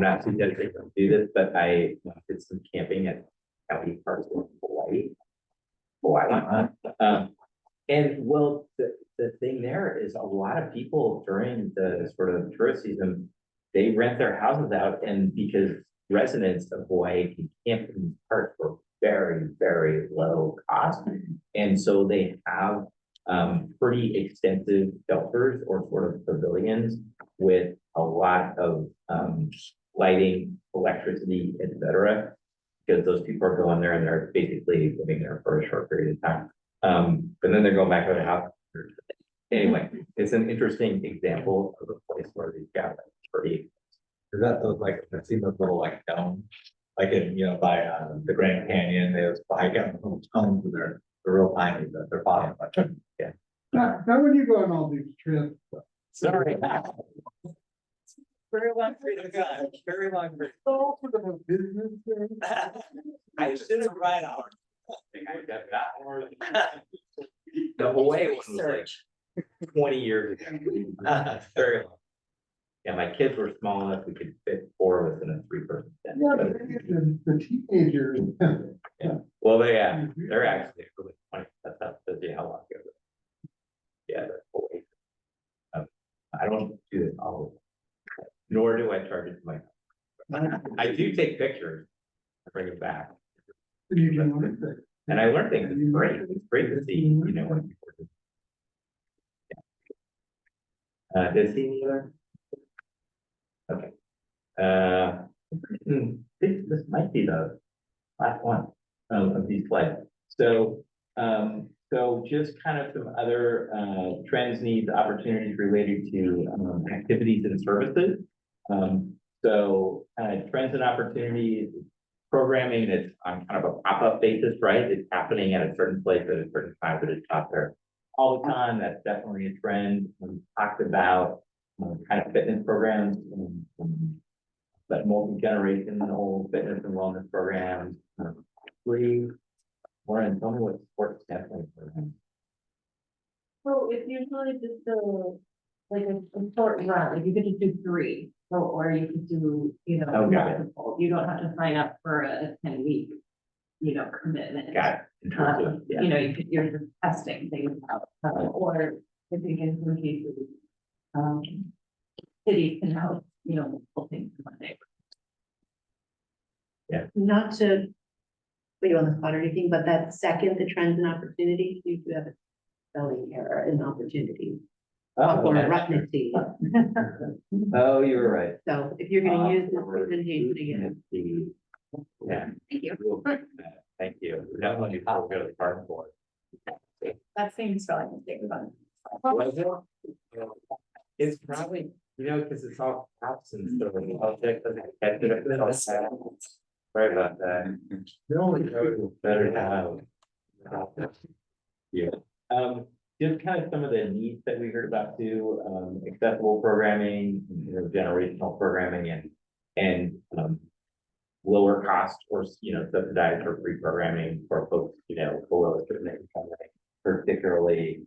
not too dedicated to do this, but I did some camping at County Parks in Hawaii. And well, the thing there is a lot of people during the sort of tourist season, they rent their houses out, and because residents of Hawaii can camp in these parks for very, very low cost. And so they have pretty extensive shelters or sort of pavilions with a lot of lighting, electricity, etc. Because those people are going there and they're basically living there for a short period of time. But then they're going back to their house. Anyway, it's an interesting example of a place where they've got pretty. Is that those like, I've seen those little like domes, like in, by the Grand Canyon, they have hike out little domes, and they're real tiny, but they're fine. Yeah. Now when you go on all these trips, Sorry. Very long period of time, very long period. all sort of a business thing. I should have right hour. The Hawaii one was like 20 years ago. Very long. Yeah, my kids were small enough, we could fit 4 of us in a 3-person tent. Yeah, but the teenagers. Yeah, well, they're actually really funny, that's how how long ago. Yeah, they're Hawaii. I don't do this all the time, nor do I charge it to my. I do take pictures, bring it back. You can learn things. And I learned things, it's great to see, when people do. Yeah. Did I see any other? Okay. This might be the last one of these slides. So, so just kind of some other trends, needs, opportunities related to activities and services. So trends and opportunities. Programming that's on kind of a pop-up basis, right? It's happening at a certain place at a certain time, but it's not there all the time. That's definitely a trend. We talked about kind of fitness programs, but multi-generational fitness and wellness programs. Lauren, tell me what sports definitely programs. So it's usually just a short run, like you could just do 3, or you could do, Oh, got it. multiple. You don't have to sign up for a 10-week, commitment. Got it. In terms of, yeah. You're just testing things out, or I think in some cases, cities can help, multiple things in one day. Not to put you on the spot or anything, but that second, the trends and opportunities, you do have a spelling error in opportunity. Oh, or okay. Rutnity. Oh, you were right. So if you're gonna use this presentation again, Yeah. Thank you. Thank you. We don't want you to go to the park board. That seems really mistake about. Was it? It's probably, because it's all apps and stuff. I'll check the. Sorry about that. Better now. Yeah, just kind of some of the needs that we heard about too, accessible programming, generational programming and lower cost or, subsidized or free programming for folks, below a certain income, particularly,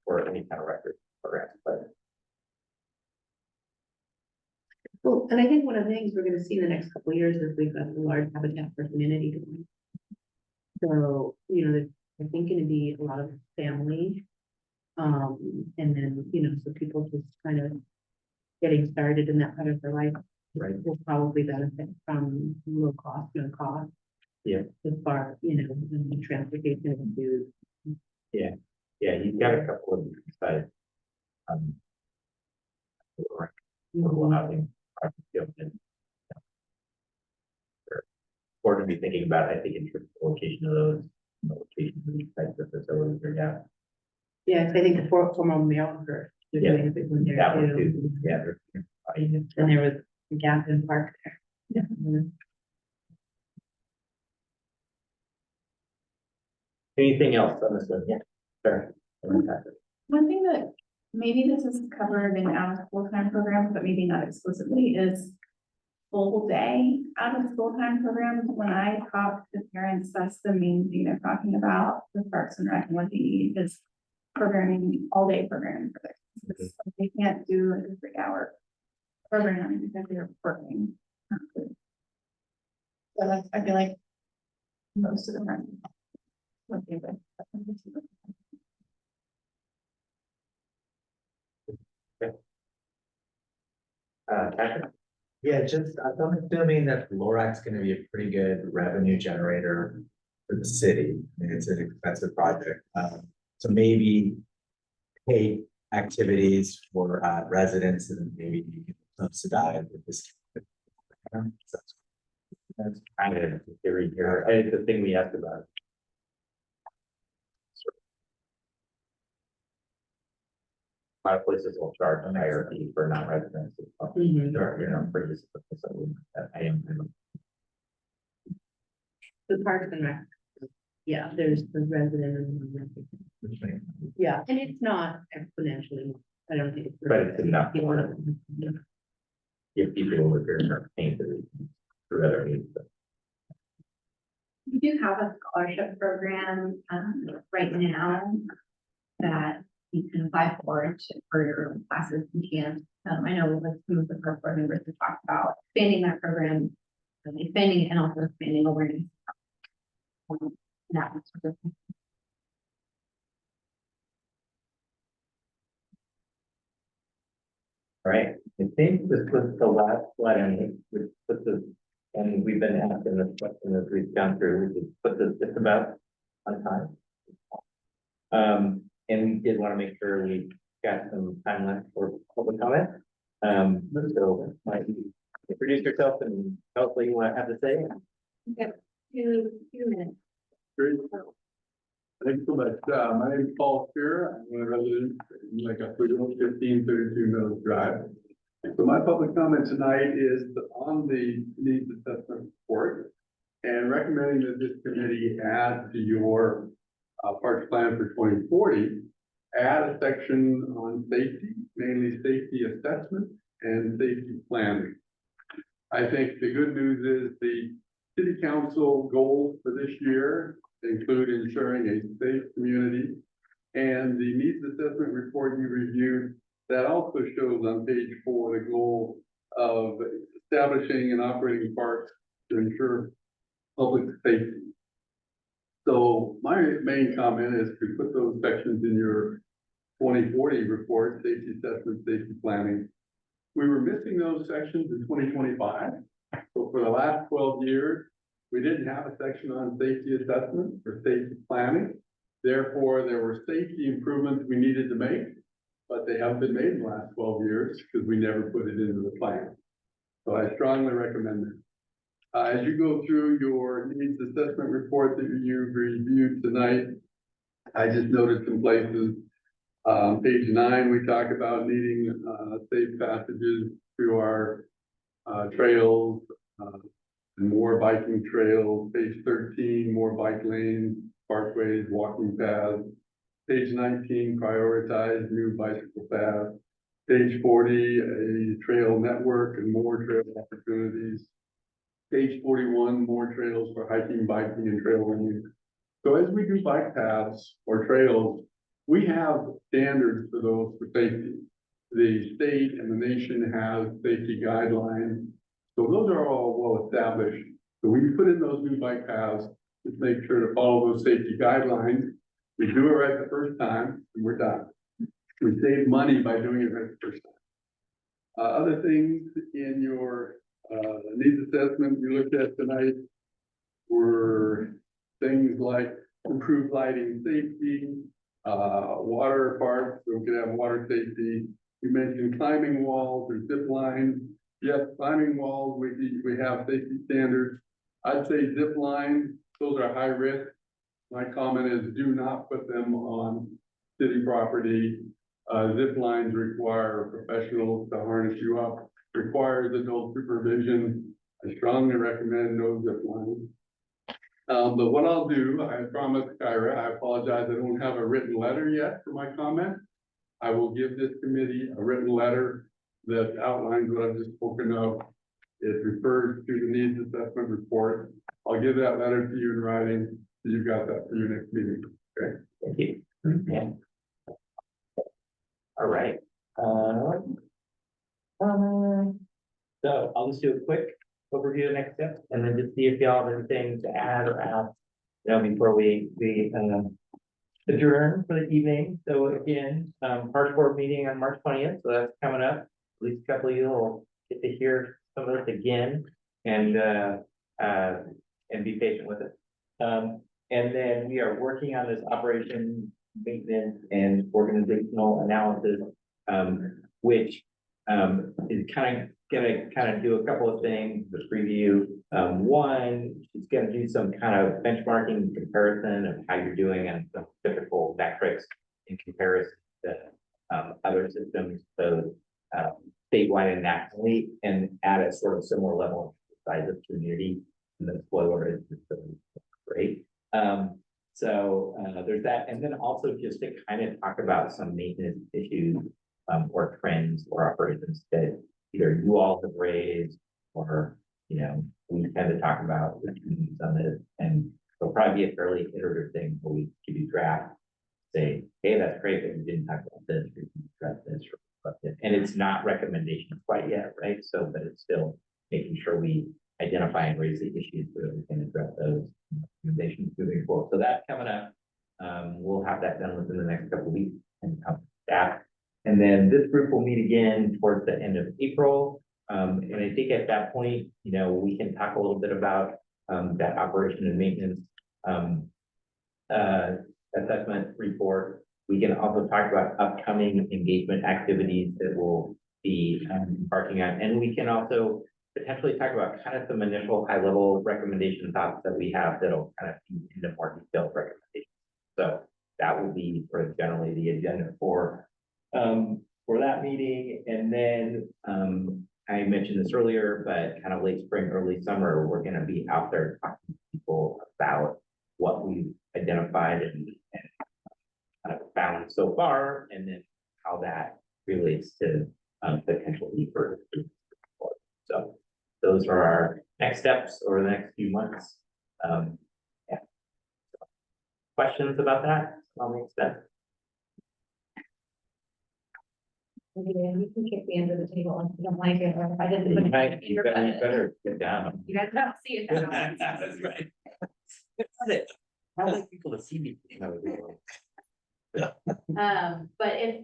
for any kind of record program, but. well, and I think one of the things we're gonna see in the next couple of years is we've got the large Habitat for Humanity going. So, there's, I think, gonna be a lot of family. And then, so people just kind of getting started in that part of their life. Right. Will probably benefit from low cost, no cost. Yeah. As far, the transportation and food. Yeah, you've got a couple of sites. Housing. Or to be thinking about, I think, in terms of the location of those, location of these types of facilities, or Yes, I think the former mail first. Yeah, doing a big one there that one too. too, yeah. And there was a gap in park there. Anything else on this one? Yeah, sure. One thing that maybe this is covered in out of full-time programs, but maybe not explicitly, is full day out of full-time programs. When I talk to parents, that's the main thing they're talking about, the Parks and Rec, and what they need is programming, all day programming for their kids. They can't do like a 3-hour program because they're working. So that's, I feel like most of the time. Okay, but. Patrick? Yeah, I'm assuming that Lorax's gonna be a pretty good revenue generator for the city. I mean, it's an expensive project. So maybe paid activities for residents and maybe you can subsidize with this. That's kind of the theory here, and it's the thing we asked about. A lot of places will charge a higher fee for non-residents. Mhm. For use of the facility. I am. The Parks and Rec. Yeah, there's the resident and non-resident. Yeah, and it's not exponentially, I don't think. But it's enough for if people who live here are paying for other needs. We do have a scholarship program, right now that you can apply for your classes and camps. I know with some of the board members have talked about expanding that program, expanding it and also expanding awareness. That sort of thing. All right, I think this was the last one, which puts us, and we've been asking this question as we've gone through, which is puts us just about on time. And we did want to make sure we got some time left for public comment. So might you introduce yourself and tell us what you want to have to say. Okay, 2 minutes. Great. Thanks so much. My name is Paul Spear. I'm a resident in like a 1532 Mills Drive. So my public comment tonight is on the needs assessment report and recommending that this committee add to your parks plan for 2040, add a section on safety, mainly safety assessment and safety planning. I think the good news is the city council goals for this year include ensuring a safe community, and the needs assessment report you reviewed, that also shows on page 4 the goal of establishing and operating parks to ensure public safety. So my main comment is to put those sections in your 2040 report, safety assessment, safety planning. We were missing those sections in 2025. So for the last 12 years, we didn't have a section on safety assessment or safety planning. Therefore, there were safety improvements we needed to make. but they haven't been made in the last 12 years because we never put it into the plan. So I strongly recommend it. As you go through your needs assessment report that you've reviewed tonight, I just noted some places. Page 9, we talk about needing safe passages through our trails, and more biking trails. Page 13, more bike lanes, parkways, walking paths. Page 19, prioritize new bicycle paths. Page 40, a trail network and more trail opportunities. Page 41, more trails for hiking, biking, and trail running. So as we do bike paths or trails, we have standards for those for safety. The state and the nation have safety guidelines. So those are all well established. So when you put in those new bike paths, just make sure to follow those safety guidelines. We do it right the first time and we're done. We save money by doing it right the first time. Other things in your needs assessment we looked at tonight were things like improved lighting safety, water parks, so we could have water safety. You mentioned climbing walls or zip lines. Yes, climbing walls, we have safety standards. I'd say zip lines, those are high risk. My comment is do not put them on city property. Zip lines require professionals to harness you up, requires adult supervision. I strongly recommend no zip lines. But what I'll do, I promise Kyra, I apologize, I don't have a written letter yet for my comment. I will give this committee a written letter that outlines what I've just spoken of. It refers to the needs assessment report. I'll give that letter to you in writing, so you've got that for your next meeting, okay? Thank you. Yeah. All right. So I'll just do a quick overview of next steps and then just see if y'all have anything to add or ask, before we adjourn for the evening. So again, Park Board meeting on March 20th, so that's coming up. At least a couple of you will get to hear some of this again and be patient with it. And then we are working on this operation maintenance and organizational analysis, which is gonna do a couple of things to preview. One, it's gonna do some kind of benchmarking comparison of how you're doing and some typical metrics in comparison to other systems, so statewide and nationally, and at a sort of similar level of size of community. And the spoiler is great. So there's that, and then also just to kind of talk about some maintenance issues or trends or operations that either you all have raised or we tend to talk about with communities on this, and it'll probably be a fairly iterative thing where we give you draft, say, hey, that's great, but you didn't talk about this, or you didn't address this, or this. And it's not recommendations quite yet, right? So, but it's still making sure we identify and raise the issues so that we can address those recommendations moving forward. So that's coming up. We'll have that done within the next couple of weeks and staff. And then this group will meet again towards the end of April. And I think at that point, we can talk a little bit about that operation and maintenance assessment report. We can also talk about upcoming engagement activities that we'll be embarking on. And we can also potentially talk about kind of some initial high level recommendation thoughts that we have that'll kind of feed into more detailed recommendations. So that will be sort of generally the agenda for that meeting. And then I mentioned this earlier, but kind of late spring, early summer, we're going to be out there talking to people about what we've identified and kind of found so far, and then how that relates to potential need for support. So those are our next steps over the next few months. Yeah. Questions about that? I'll make steps. You can kick me under the table if you don't like it, or if I didn't. You better get down. You guys don't see it now. That's right. That's it. I like people to see me. But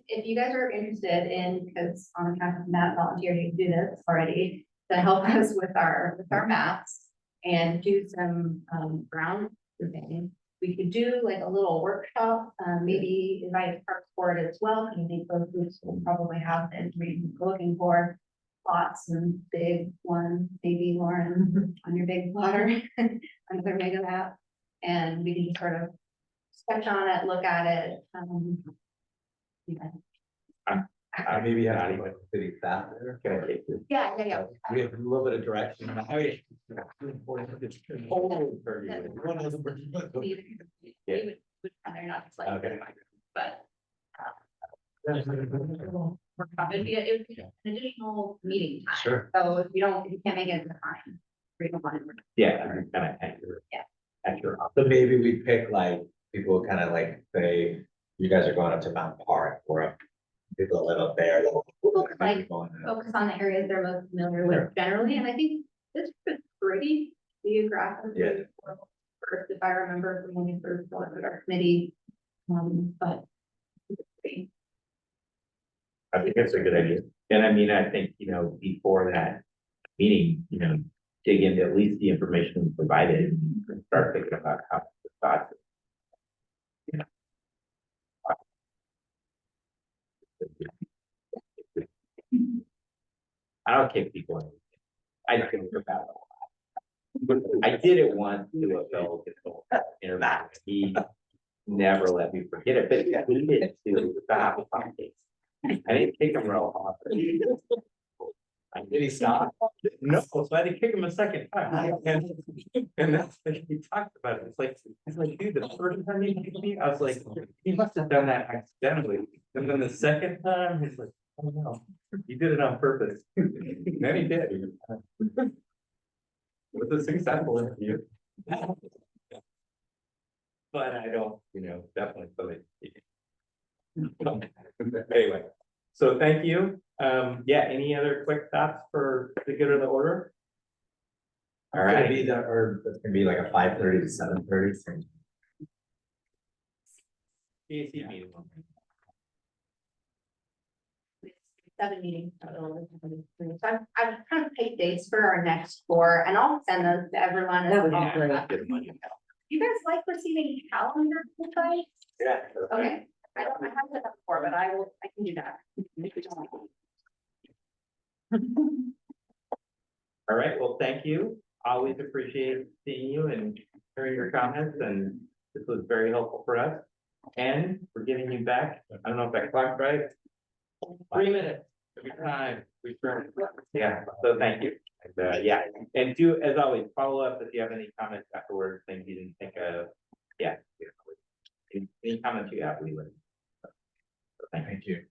if you guys are interested in, because on account of Matt volunteered to do this already, to help us with our maps and do some ground truthing, we could do like a little workshop, maybe invite Parks Board as well, because I think those groups will probably have the information we're looking for. Lots and big one, maybe Lauren, on your big plotter, on their mega map. And we can just sort of sketch on it, look at it, yeah. Maybe have like city staff there. Yeah, yeah, yeah. We have a little bit of direction. Oh, yeah. We would rather not just like. Okay. But. It'd be an additional meeting time. Sure. So if you can't make it in the time. we don't want to- Yeah, kind of accurate. Yeah. Accurate. So maybe we pick like, people kind of like say, you guys are going up to Mount Park, or people that live up there. People like Going to- focus on the areas they're most familiar with generally, and I think this is pretty geographically. Yeah. First, if I remember from when we first started our committee, but. I think that's a good idea. And I mean, I think, before that meeting, dig into at least the information provided and start thinking about how to start. I don't kick people in. I think about it a lot. I did it once to a fellow interview. He never let me forget it, but he did too. Stop. I didn't kick him real hard. Did he stop? No, so I had to kick him a second time. And that's like, he talked about it. It's like, dude, the first time he kicked me, I was like, he must have done that accidentally. And then the second time, he's like, oh no, you did it on purpose. Then he did. It was a successful interview. But I don't, definitely believe. Anyway, so thank you. Yeah, any other quick thoughts for the good of the order? All right. Or it's gonna be like a 5:30 to 7:30. CAC meeting. 7 meetings. So I've kind of picked dates for our next 4, and I'll send those to everyone. That would be well. great. You guys like receiving calendar invites? Yeah. Okay, I haven't done that before, but I can do that. All right, well, thank you. Always appreciate seeing you and hearing your comments, and this was very helpful for us. And we're giving you back, I don't know if that clocked right. 3 minutes every time we turn. Yeah, so thank you. And, yeah, and do, as always, follow up if you have any comments afterwards, things you didn't think of. Yeah. Any comments you have, we would. So thank you.